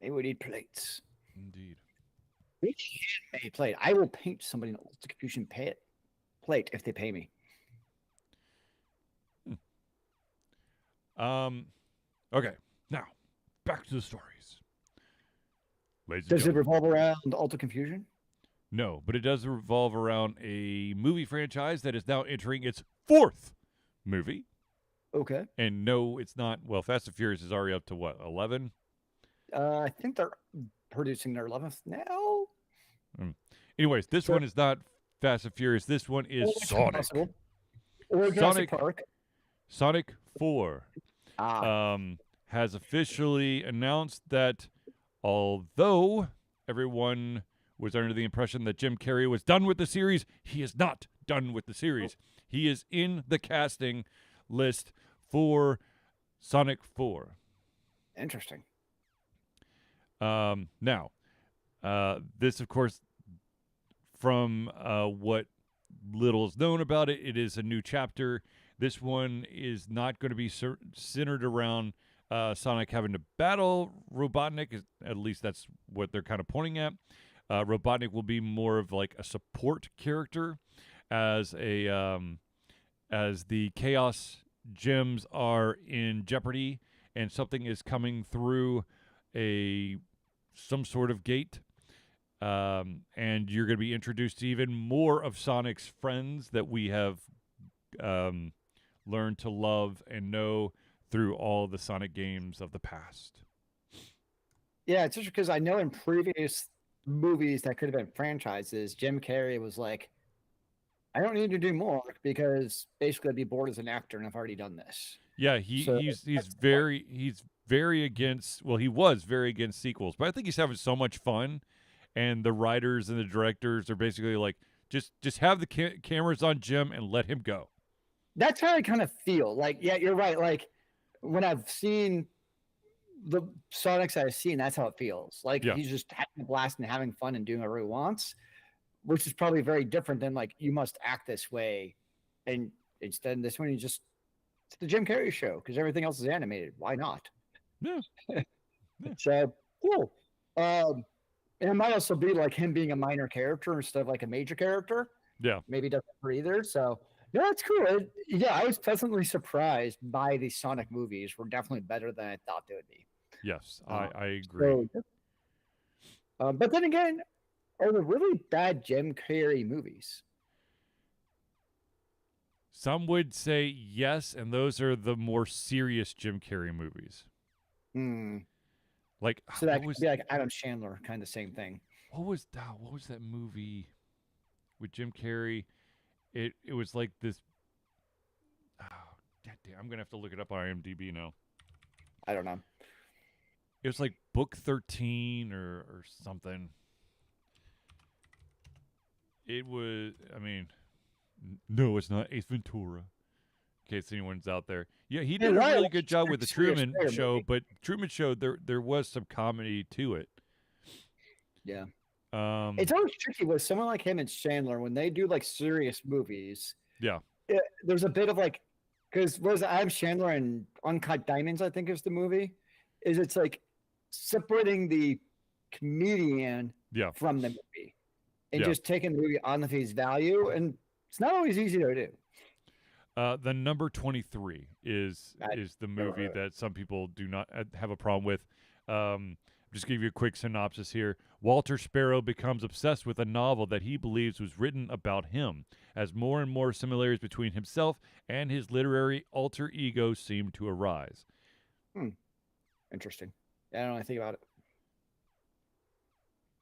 Speaker 2: They would need plates.
Speaker 1: Indeed.
Speaker 2: We can make a plate. I will paint somebody an Alter Confusion plate if they pay me.
Speaker 1: Okay. Now, back to the stories.
Speaker 2: Does it revolve around Alter Confusion?
Speaker 1: No, but it does revolve around a movie franchise that is now entering its 4th movie.
Speaker 2: Okay.
Speaker 1: And no, it's not. Well, Fast and Furious is already up to what, 11?
Speaker 2: I think they're producing their 11th now.
Speaker 1: Anyways, this one is not Fast and Furious. This one is Sonic.
Speaker 2: Or Jurassic Park.
Speaker 1: Sonic 4 has officially announced that although everyone was under the impression that Jim Carrey was done with the series, he is not done with the series. He is in the casting list for Sonic 4.
Speaker 2: Interesting.
Speaker 1: Now, this, of course, from what little is known about it, it is a new chapter. This one is not going to be centered around Sonic having to battle Robotnik. At least that's what they're kind of pointing at. Robotnik will be more of like a support character as the Chaos Gems are in jeopardy and something is coming through some sort of gate. And you're going to be introduced to even more of Sonic's friends that we have learned to love and know through all the Sonic games of the past.
Speaker 2: Yeah, it's just because I know in previous movies that could have been franchises, Jim Carrey was like, I don't need to do more because basically I'd be bored as an actor and I've already done this.
Speaker 1: Yeah, he's very against, well, he was very against sequels, but I think he's having so much fun, and the writers and the directors are basically like, just have the cameras on Jim and let him go.
Speaker 2: That's how I kind of feel. Like, yeah, you're right. Like, when I've seen the Sonics I've seen, that's how it feels. Like, he's just having a blast and having fun and doing whatever he wants, which is probably very different than, like, you must act this way. And instead, this one, it's the Jim Carrey show because everything else is animated. Why not?
Speaker 1: Yeah.
Speaker 2: So, cool. And it might also be like him being a minor character instead of like a major character.
Speaker 1: Yeah.
Speaker 2: Maybe doesn't hurt either. So, yeah, that's cool. I was pleasantly surprised by the Sonic movies. Were definitely better than I thought they would be.
Speaker 1: Yes, I agree.
Speaker 2: So, but then again, are there really bad Jim Carrey movies?
Speaker 1: Some would say yes, and those are the more serious Jim Carrey movies. Like,
Speaker 2: So that could be like Adam Chandler, kind of same thing.
Speaker 1: What was that movie with Jim Carrey? It was like this. Oh, damn, I'm gonna have to look it up on IMDb now.
Speaker 2: I don't know.
Speaker 1: It was like Book 13 or something. It was. I mean, no, it's not Ace Ventura. In case anyone's out there. Yeah, he did a really good job with the Truman Show, but Truman Show there was some comedy to it.
Speaker 2: Yeah. It's always tricky with someone like him and Chandler when they do like serious movies.
Speaker 1: Yeah.
Speaker 2: There's a bit of like, because was Adam Chandler and Uncut Diamonds, I think is the movie, is it's like separating the comedian from the movie and just taking the movie on the face value. And it's not always easy to do.
Speaker 1: The number 23 is the movie that some people do not have a problem with. Just give you a quick synopsis here. Walter Sparrow becomes obsessed with a novel that he believes was written about him, as more and more similarities between himself and his literary alter ego seem to arise.
Speaker 2: Interesting. I don't know anything about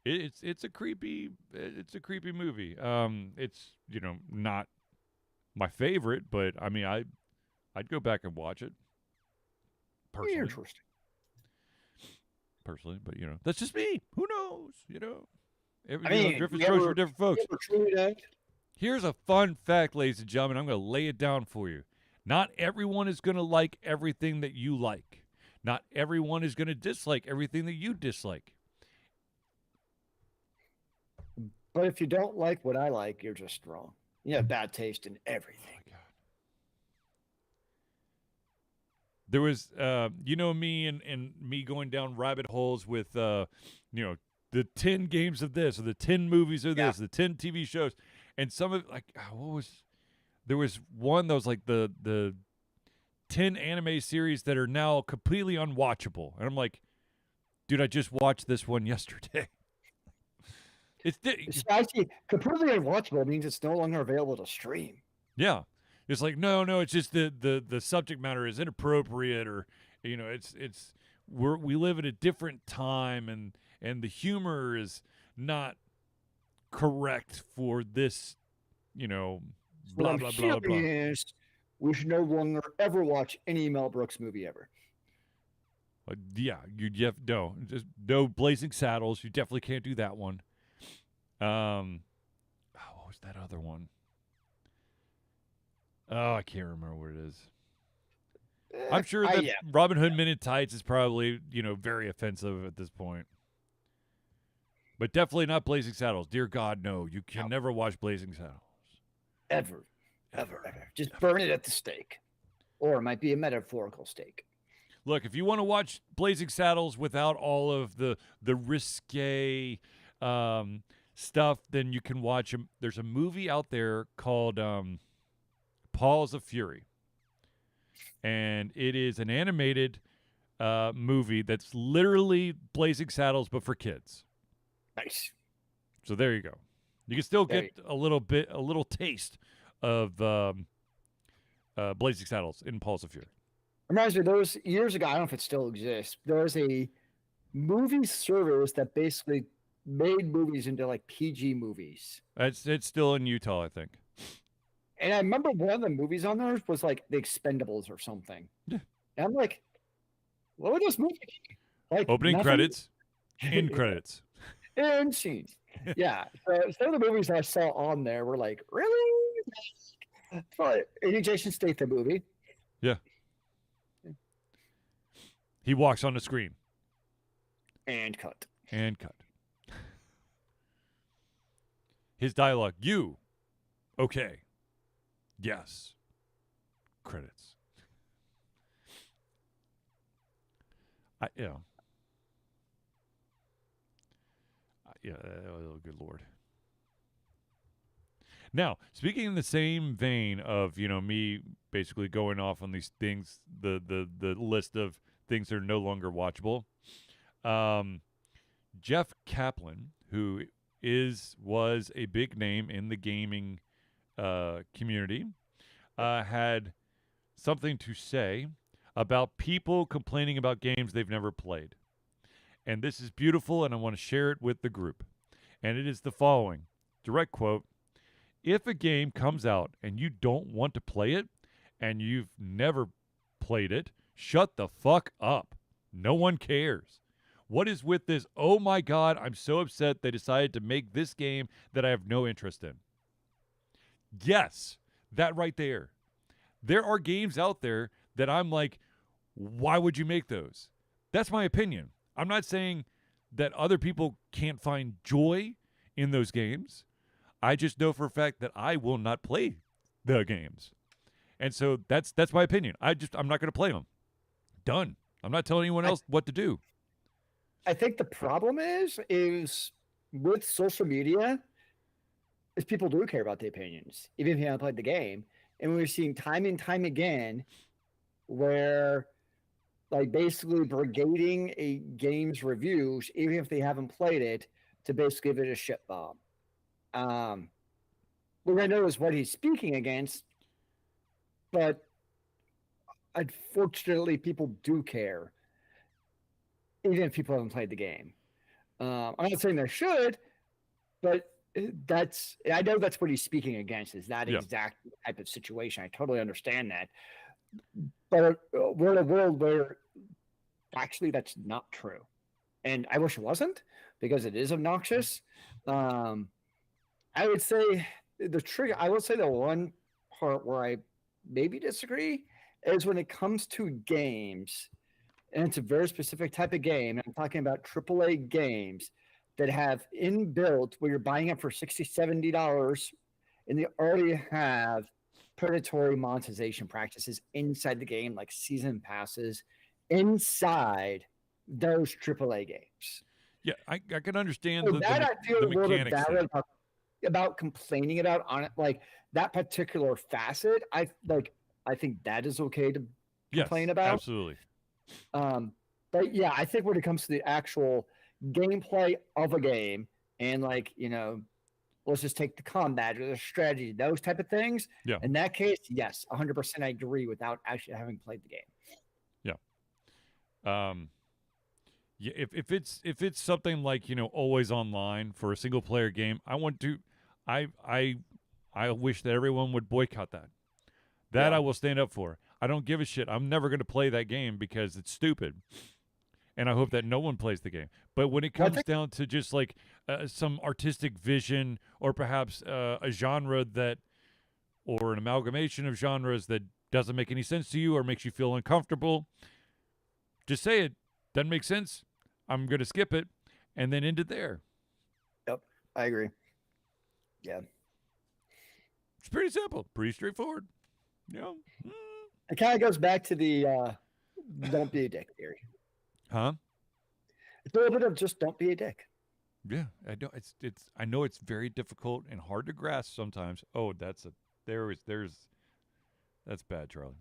Speaker 1: it. It's a creepy movie. It's not my favorite, but I mean I'd go back and watch it. Personally.
Speaker 2: Interesting.
Speaker 1: Personally, but that's just me. Who knows?
Speaker 2: Different
Speaker 1: strokes for different folks. Here's a fun fact, ladies and gentlemen. I'm going to lay it down for you. Not everyone is going to like everything that you like. Not everyone is going to dislike everything that you dislike.
Speaker 2: But if you don't like what I like, you're just wrong. You have bad taste in everything.
Speaker 1: There was, me and me going down rabbit holes with, the 10 games of this or the 10 movies of this, the 10 TV shows. And some of there was one that was like the 10 anime series that are now completely unwatchable. And I'm like, dude, I just watched this one yesterday. It's
Speaker 2: actually completely unwatchable means it's no longer available to stream.
Speaker 1: Yeah. It's like, no, it's just the subject matter is inappropriate, or we live at a different time, and the humor is not correct for this, blah blah blah blah.
Speaker 2: Is we should no longer ever watch any Mel Brooks movie ever.
Speaker 1: No Blazing Saddles. You definitely can't do that one. What was that other one? Oh, I can't remember what it is. I'm sure that Robin Hood Men in Tights is probably, very offensive at this point. But definitely not Blazing Saddles. Dear God, no. You can never watch Blazing Saddles.
Speaker 2: Ever. Just burn it at the stake. Or it might be a metaphorical stake.
Speaker 1: Look, if you want to watch Blazing Saddles without all of the risque stuff, then you can watch them. There's a movie out there called Paws of Fury, and it is an animated movie that's literally Blazing Saddles but for kids.
Speaker 2: Nice.
Speaker 1: So there you go. You can still get a little taste of Blazing Saddles in Paws of Fury.
Speaker 2: Reminds me, there was years ago, I don't know if it still exists, there was a movie service that basically made movies into like PG movies.
Speaker 1: It's still in Utah, I think.
Speaker 2: And I remember one of the movies on there was like The Expendables or something.
Speaker 1: Yeah.
Speaker 2: And I'm like, what would this movie be? Like
Speaker 1: opening credits, end credits.
Speaker 2: And scenes. Yeah. So some of the movies I saw on there were like, really? Any Jason Statham movie.
Speaker 1: Yeah. He walks on the screen.
Speaker 2: And cut.
Speaker 1: His dialogue, you. Okay. Yes. Credits. Oh, good Lord. Now, speaking in the same vein of, me basically going off on these things, the list of things that are no longer watchable, Jeff Kaplan, who was a big name in the gaming community, had something to say about people complaining about games they've never played. And this is beautiful, and I want to share it with the group. And it is the following. Direct quote. If a game comes out and you don't want to play it, and you've never played it, shut the fuck up. No one cares. What is with this? Oh my God, I'm so upset they decided to make this game that I have no interest in. Yes, that right there. There are games out there that I'm like, why would you make those? That's my opinion. I'm not saying that other people can't find joy in those games. I just know for a fact that I will not play the games. And so that's my opinion. I'm not going to play them. Done. I'm not telling anyone else what to do.
Speaker 2: I think the problem is with social media, is people do care about the opinions, even if you haven't played the game. And we're seeing time and time again where, like, basically brigading a game's reviews, even if they haven't played it, to basically give it a shit bomb. What I know is what he's speaking against, but unfortunately, people do care, even if people haven't played the game. I'm not saying they should, but I know that's what he's speaking against, is that exact type of situation. I totally understand that. But we're in a world where actually that's not true. And I wish it wasn't, because it is obnoxious. I would say I will say the one part where I maybe disagree is when it comes to games, and it's a very specific type of game. I'm talking about AAA games that have inbuilt, where you're buying it for $60, $70, and they already have predatory monetization practices inside the game, like season passes inside those AAA games.
Speaker 1: Yeah, I can understand
Speaker 2: so I feel
Speaker 1: the
Speaker 2: a little bit
Speaker 1: mechanics
Speaker 2: about complaining about on it, like that particular facet. I think that is okay to complain about.
Speaker 1: Absolutely.
Speaker 2: But yeah, I think when it comes to the actual gameplay of a game, and let's just take the combat or the strategy, those type of things.
Speaker 1: Yeah.
Speaker 2: In that case, yes, 100% I agree without actually having played the game.
Speaker 1: Yeah. Yeah. If it's something like, always online for a single player game, I wish that everyone would boycott that. I will stand up for. I don't give a shit. I'm never going to play that game because it's stupid. And I hope that no one plays the game. But when it comes down to just like some artistic vision, or perhaps a genre or an amalgamation of genres that doesn't make any sense to you or makes you feel uncomfortable, just say it. Doesn't make sense. I'm going to skip it and then end it there.
Speaker 2: Yep, I agree. Yeah.
Speaker 1: It's pretty simple, pretty straightforward.
Speaker 2: It kind of goes back to the don't be a dick theory.
Speaker 1: Huh?
Speaker 2: It's a little bit of just don't be a dick.
Speaker 1: Yeah, I know I know it's very difficult and hard to grasp sometimes. Oh, that's bad, Charlie.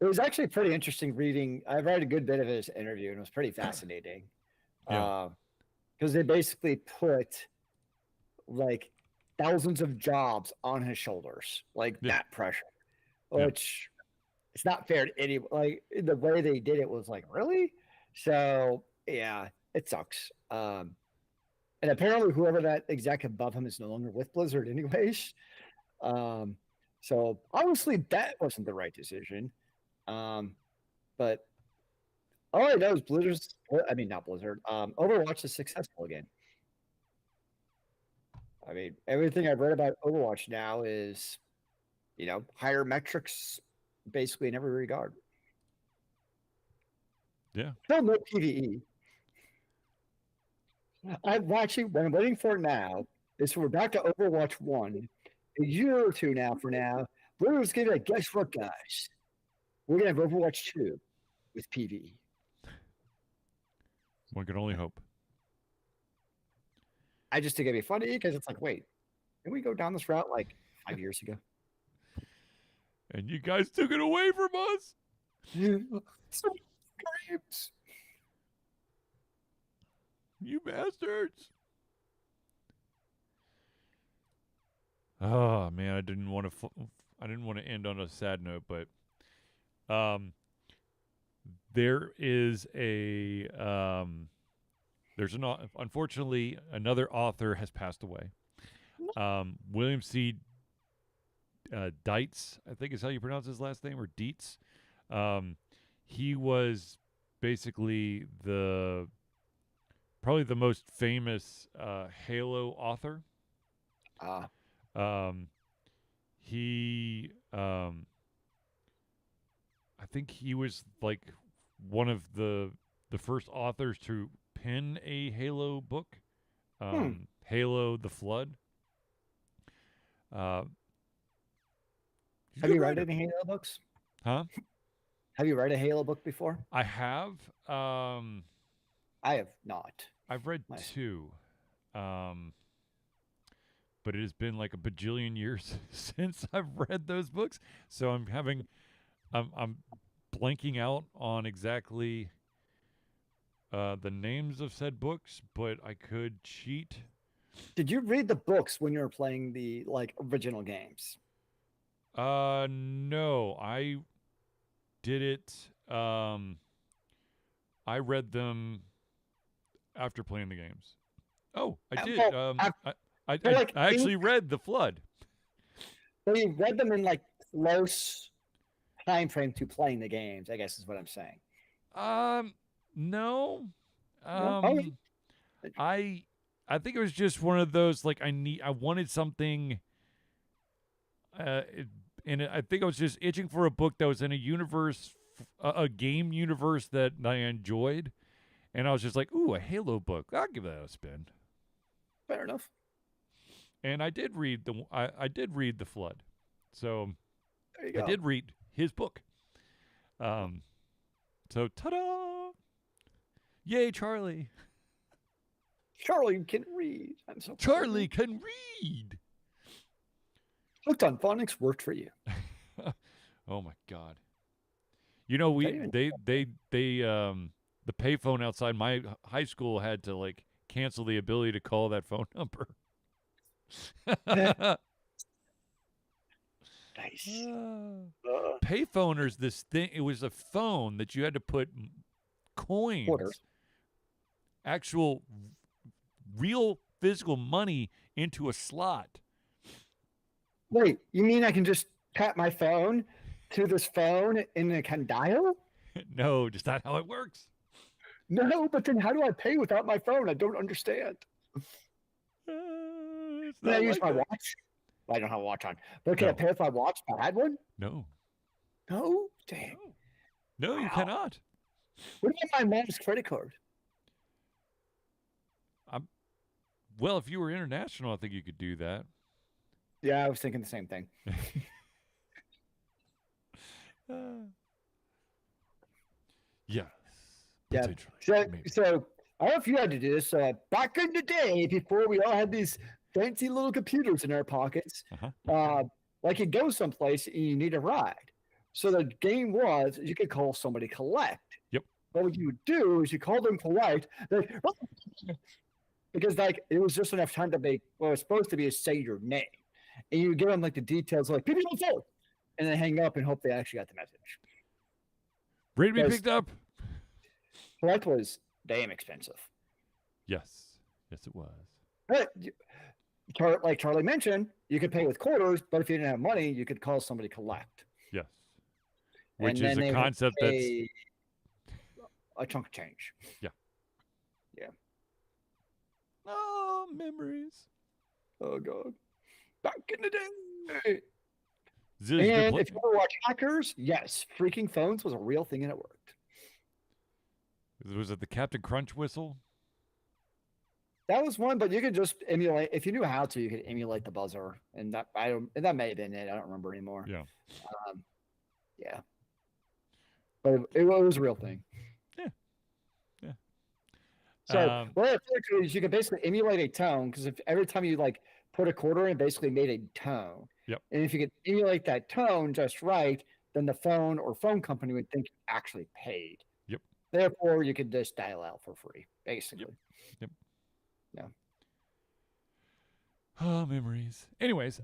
Speaker 2: It was actually pretty interesting reading. I've read a good bit of his interview, and it was pretty fascinating.
Speaker 1: Yeah.
Speaker 2: Because they basically put like thousands of jobs on his shoulders, like that pressure, which it's not fair to any. Like, the way they did it was like, really? So yeah, it sucks. And apparently, whoever that exec above him is no longer with Blizzard, anyways. So obviously that wasn't the right decision. But all I know is not Blizzard. Overwatch is successful again. I mean, everything I've read about Overwatch now is, higher metrics basically in every regard.
Speaker 1: Yeah.
Speaker 2: Still no PvE. What I'm waiting for now is we're back to Overwatch 1. A year or two now for now. Blizzard's going to be like, guess what, guys? We're going to have Overwatch 2 with PvE.
Speaker 1: One can only hope.
Speaker 2: I just think it'd be funny because it's like, wait, didn't we go down this route like 5 years ago?
Speaker 1: And you guys took it away from us?
Speaker 2: So games.
Speaker 1: You bastards. Oh man, I didn't want to end on a sad note, but there is a Unfortunately, another author has passed away. William C. Dietz, I think is how you pronounce his last name, or Dietz. He was basically probably the most famous Halo author. He I think he was like one of the first authors to pen a Halo book. Halo the Flood.
Speaker 2: Have you read any Halo books?
Speaker 1: Huh?
Speaker 2: Have you read a Halo book before?
Speaker 1: I have.
Speaker 2: I have not.
Speaker 1: I've read 2. But it has been like a bajillion years since I've read those books. So I'm blanking out on exactly the names of said books, but I could cheat.
Speaker 2: Did you read the books when you were playing the original games?
Speaker 1: No, I did it. I read them after playing the games. Oh, I did. I actually read The Flood.
Speaker 2: Well, you read them in close time frame to playing the games, I guess is what I'm saying.
Speaker 1: No. I think it was just one of those I wanted something and I think I was just itching for a book that was in a universe, a game universe that I enjoyed, and I was just like, "Ooh, a Halo book! I'll give that a spin."
Speaker 2: Fair enough.
Speaker 1: And I did read I did read The Flood, so
Speaker 2: there you go.
Speaker 1: I did read his book. So ta-da! Yay, Charlie!
Speaker 2: Charlie can read. I'm so
Speaker 1: Charlie can read.
Speaker 2: Hooked on Phonics worked for you.
Speaker 1: Oh my God! You know the payphone outside my high school had to cancel the ability to call that phone number.
Speaker 2: Nice.
Speaker 1: Payphoners, this thing. It was a phone that you had to put coins,
Speaker 2: Quarters.
Speaker 1: Actual, real physical money into a slot.
Speaker 2: Wait, you mean I can just tap my phone to this phone and it can dial?
Speaker 1: No, just not how it works.
Speaker 2: No, but then how do I pay without my phone? I don't understand. Can I use my watch? I don't have a watch on. But can I pay with my watch if I had one?
Speaker 1: No.
Speaker 2: No? Dang.
Speaker 1: No, you cannot.
Speaker 2: What about my mom's credit card?
Speaker 1: Well, if you were international, I think you could do that.
Speaker 2: Yeah, I was thinking the same thing.
Speaker 1: Yeah.
Speaker 2: Yeah. So I don't know if you had to do this. Back in the day, before we all had these fancy little computers in our pockets, you go someplace and you need a ride. So the game was you could call somebody collect.
Speaker 1: Yep.
Speaker 2: But what you would do is you call them collect. Because it was just enough time to make what was supposed to be say your name. And you give them the details people don't phone. And then hang up and hope they actually got the message.
Speaker 1: Ready to be picked up?
Speaker 2: Collect was damn expensive.
Speaker 1: Yes. Yes, it was.
Speaker 2: But like Charlie mentioned, you could pay with quarters, but if you didn't have money, you could call somebody collect.
Speaker 1: Yes. Which is a concept that's
Speaker 2: a chunk of change.
Speaker 1: Yeah.
Speaker 2: Yeah.
Speaker 1: Oh, memories.
Speaker 2: Oh, God. Back in the day.
Speaker 1: And
Speaker 2: if you ever watch Hackers, yes, freaking phones was a real thing and it worked.
Speaker 1: Was it the Captain Crunch whistle?
Speaker 2: That was one, but you could just emulate if you knew how to. You could emulate the buzzer, and that may have been it. I don't remember anymore.
Speaker 1: Yeah,
Speaker 2: yeah, but it was a real thing.
Speaker 1: Yeah.
Speaker 2: So you could basically emulate a tone because if every time you put a quarter in, basically made a tone.
Speaker 1: Yep.
Speaker 2: And if you could emulate that tone just right, then the phone or phone company would think you actually paid.
Speaker 1: Yep.
Speaker 2: Therefore, you could just dial out for free, basically.
Speaker 1: Yep.
Speaker 2: Yeah.
Speaker 1: Oh, memories. Anyways,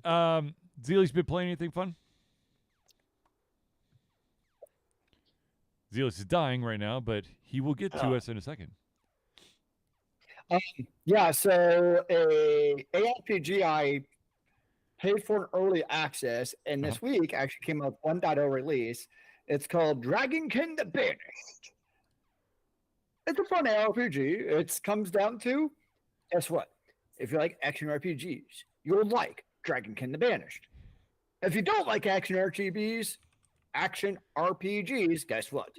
Speaker 1: Zealy's been playing anything fun? Zealous is dying right now, but he will get to us in a second.
Speaker 2: Yeah, so a ARPG I paid for an early access, and this week actually came out 1.0 release. It's called Dragonkin the Banished. It's a fun ARPG. It comes down to, guess what? If you like action RPGs, you'll like Dragonkin the Banished. If you don't like action RPGs, guess what?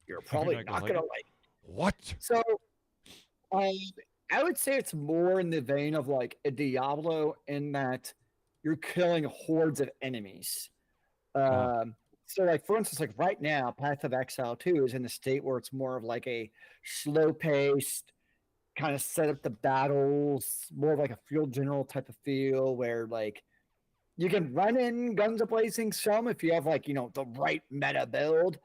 Speaker 2: You're probably not gonna like it.
Speaker 1: What?
Speaker 2: So, I would say it's more in the vein of like a Diablo in that you're killing hordes of enemies. So, like for instance, like right now, Path of Exile 2 is in a state where it's more of like a slow-paced kind of set up the battles, more of like a field general type of feel where like you can run in guns a blazing some if you have like, the right meta build,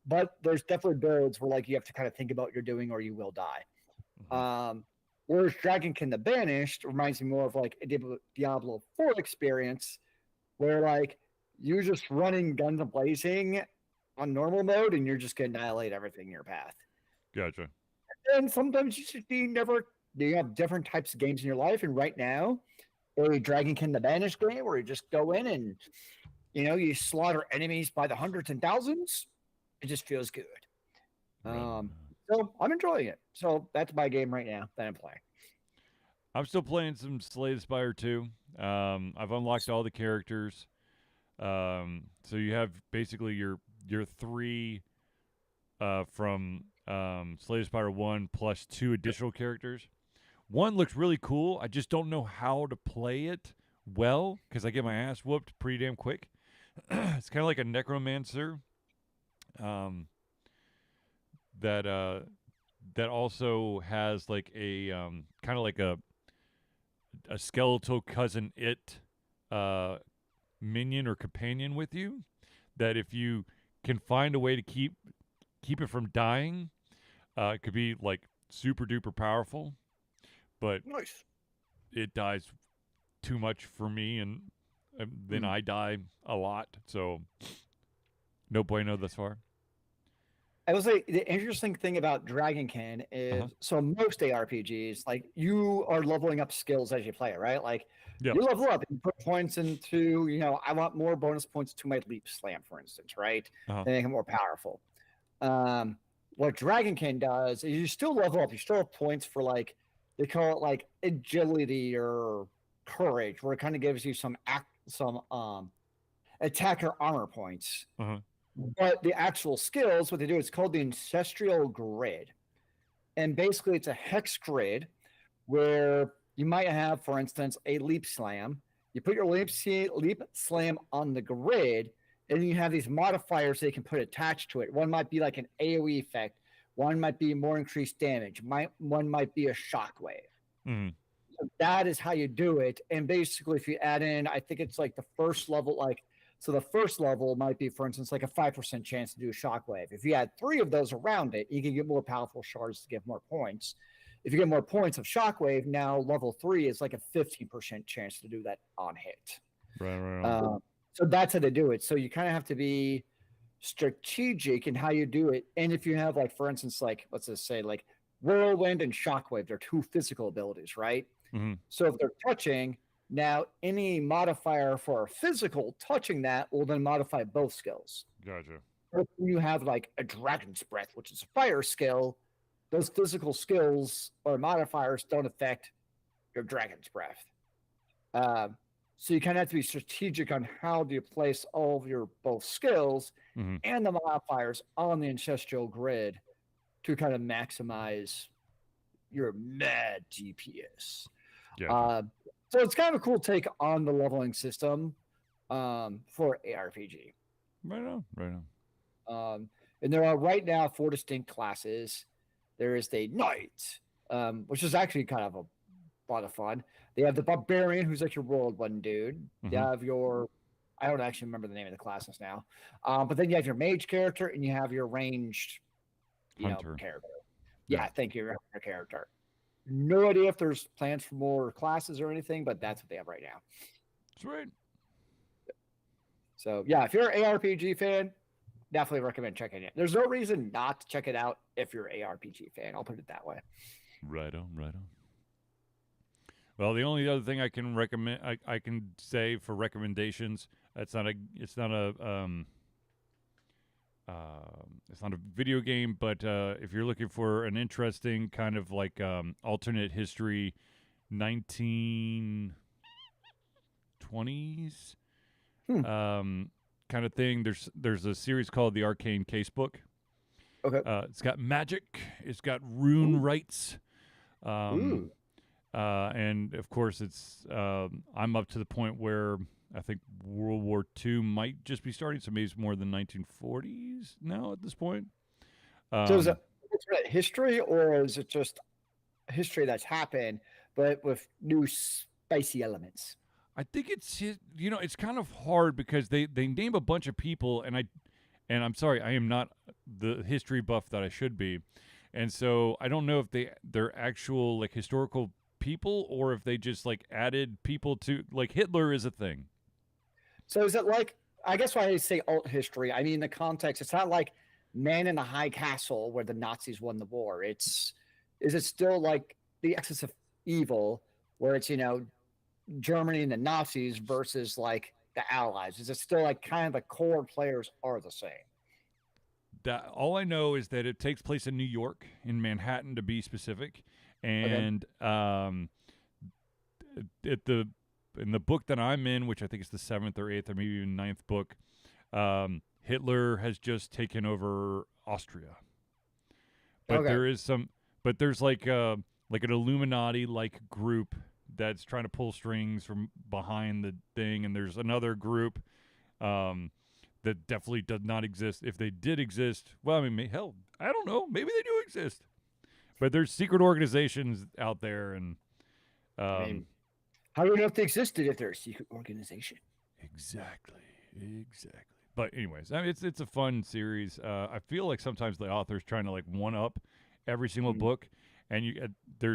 Speaker 2: but there's definitely builds where like you have to kind of think about what you're doing or you will die. Whereas Dragonkin the Banished reminds me more of like a Diablo 4 experience where like you're just running guns a blazing on normal mode and you're just going to annihilate everything in your path.
Speaker 1: Gotcha.
Speaker 2: And sometimes you have different types of games in your life. And right now, a Dragonkin the Banished game where you just go in and, you slaughter enemies by the hundreds and thousands. It just feels good. So I'm enjoying it. So that's my game right now that I'm playing.
Speaker 1: I'm still playing some Slay the Spire 2. I've unlocked all the characters. So you have basically your 3 from Slay the Spire 1 plus 2 additional characters. One looks really cool. I just don't know how to play it well because I get my ass whooped pretty damn quick. It's kind of like a necromancer. That also has like a kind of like a skeletal cousin minion or companion with you. That if you can find a way to keep it from dying, it could be like super duper powerful. But
Speaker 2: nice.
Speaker 1: It dies too much for me, and then I die a lot. So no bueno thus far.
Speaker 2: I will say the interesting thing about Dragonkin is so most ARPGs, like you are leveling up skills as you play it, right? Like you level up and put points into, I want more bonus points to my leap slam, for instance, right? They make it more powerful. What Dragonkin does is you still level up. You still have points for like, they call it like agility or courage, where it kind of gives you some attacker armor points. But the actual skills, what they do, it's called the Ancestral Grid. And basically it's a hex grid where you might have, for instance, a leap slam. You put your leap slam on the grid, and you have these modifiers they can put attached to it. One might be like an AoE effect. One might be more increased damage. One might be a shockwave. So that is how you do it. And basically, if you add in, I think it's like the first level, so the first level might be, for instance, like a 5% chance to do a shockwave. If you add 3 of those around it, you can get more powerful shards to give more points. If you get more points of shockwave, now level 3 is like a 15% chance to do that on hit.
Speaker 1: Right.
Speaker 2: So that's how to do it. So you kind of have to be strategic in how you do it. And if you have, like, for instance, like, let's just say, like, Whirlwind and Shockwave, they're 2 physical abilities, right? So if they're touching, now any modifier for physical touching that will then modify both skills.
Speaker 1: Gotcha.
Speaker 2: If you have, like, a Dragon's Breath, which is a fire skill, those physical skills or modifiers don't affect your Dragon's Breath. So you kind of have to be strategic on how do you place all of your both skills and the modifiers on the ancestral grid to kind of maximize your mad DPS. So it's kind of a cool take on the leveling system for ARPG.
Speaker 1: Right on.
Speaker 2: And there are right now 4 distinct classes. There is the Knight, which is actually kind of a lot of fun. They have the Barbarian, who's like your world one dude. You have your, I don't actually remember the name of the classes now. But then you have your mage character and you have your ranged character. Yeah, thank you, your character. No idea if there's plans for more classes or anything, but that's what they have right now.
Speaker 1: Sweet.
Speaker 2: So yeah, if you're an ARPG fan, definitely recommend checking it. There's no reason not to check it out if you're an ARPG fan. I'll put it that way.
Speaker 1: Right on. Well, the only other thing I can recommend, I can say for recommendations, it's not a video game, but if you're looking for an interesting kind of like alternate history, 1920s kind of thing, there's a series called the Arcane Casebook.
Speaker 2: Okay.
Speaker 1: It's got magic. It's got rune rites.
Speaker 2: Ooh.
Speaker 1: And of course, it's I'm up to the point where I think World War II might just be starting, so maybe it's more than 1940s now at this point.
Speaker 2: So is it alternate history, or is it just history that's happened, but with new spicy elements?
Speaker 1: I think it's it's kind of hard because they name a bunch of people, and I'm sorry, I am not the history buff that I should be, and so I don't know if they're actual like historical people or if they just like added people to, like, Hitler is a thing.
Speaker 2: So is it like, I guess when I say alt history, I mean the context. It's not like Man in the High Castle where the Nazis won the war. Is it still like the axis of evil where it's Germany and the Nazis versus like the Allies? Is it still like kind of the core players are the same?
Speaker 1: That all I know is that it takes place in New York, in Manhattan to be specific, and in the book that I'm in, which I think is the 7th or 8th or maybe even 9th book, Hitler has just taken over Austria. But there's like an Illuminati like group that's trying to pull strings from behind the thing, and there's another group that definitely does not exist. If they did exist, well, I mean, hell, I don't know, maybe they do exist. But there's secret organizations out there, and
Speaker 2: I mean, how do we know if they existed if they're a secret organization?
Speaker 1: Exactly. But anyways, I mean, it's a fun series. I feel like sometimes the author's trying to like one up every single book, and there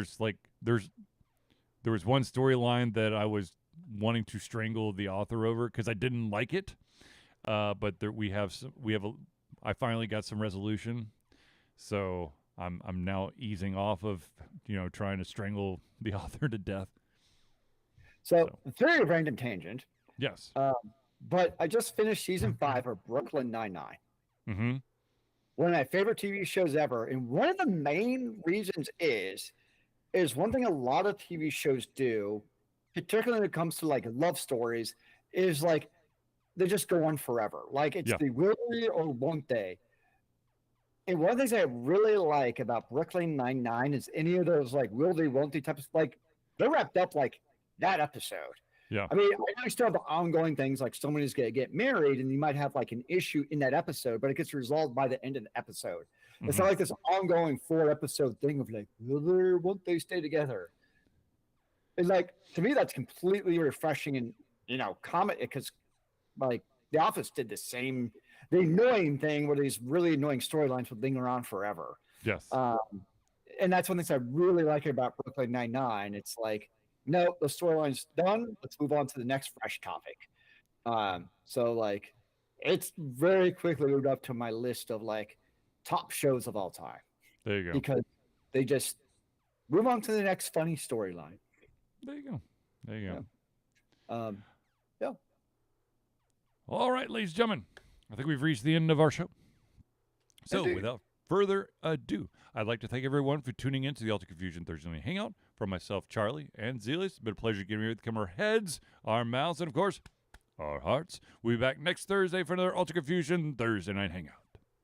Speaker 1: was one storyline that I was wanting to strangle the author over because I didn't like it. But I finally got some resolution, so I'm now easing off of trying to strangle the author to death.
Speaker 2: So very random tangent.
Speaker 1: Yes.
Speaker 2: But I just finished season 5 of Brooklyn Nine-Nine.
Speaker 1: Mm-hmm.
Speaker 2: One of my favorite TV shows ever. And one of the main reasons is one thing a lot of TV shows do, particularly when it comes to like love stories, is like they just go on forever. Like it's the will they or won't they. And one of the things I really like about Brooklyn Nine-Nine is any of those like will they, won't they types, like they're wrapped up like that episode.
Speaker 1: Yeah.
Speaker 2: I mean, I still have the ongoing things like someone is going to get married and you might have like an issue in that episode, but it gets resolved by the end of the episode. Mm-hmm. It's not like this ongoing 4-episode thing of like, will they, won't they stay together? And like, to me, that's completely refreshing and, comment, because like The Office did the annoying thing where these really annoying storylines would linger on forever.
Speaker 1: Yes.
Speaker 2: And that's one of the things I really like about Brooklyn Nine-Nine. It's like, no, the storyline's done. Let's move on to the next fresh topic. So like, it's very quickly moved up to my list of like top shows of all time.
Speaker 1: There you go.
Speaker 2: Because they just move on to the next funny storyline.
Speaker 1: There you go.
Speaker 2: Yeah. Yeah.
Speaker 1: All right, ladies and gentlemen, I think we've reached the end of our show. So without further ado, I'd like to thank everyone for tuning in to the Ultra Confusion Thursday Night Hangout. From myself, Charlie, and Zelius, it's been a pleasure getting here to come our heads, our mouths, and of course, our hearts. We'll be back next Thursday for another Ultra Confusion Thursday Night Hangout.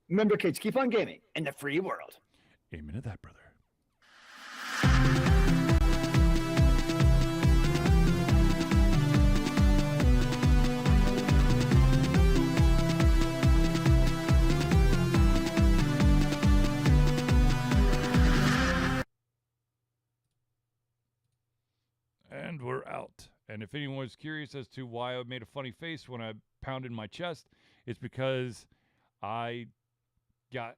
Speaker 2: Remember, kids, keep on gaming in the free world.
Speaker 1: Amen to that, brother. And we're out. And if anyone was curious as to why I made a funny face when I pounded my chest, it's because I got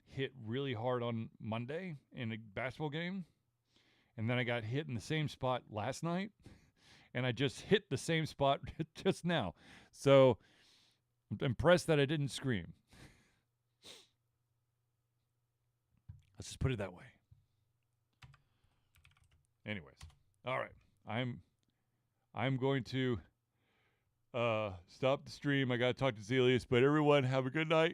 Speaker 1: hit really hard on Monday in a basketball game, and then I got hit in the same spot last night, and I just hit the same spot just now. So I'm impressed that I didn't scream. Let's just put it that way. Anyways, all right. I'm going to stop the stream. I got to talk to Zelius, but everyone have a good night.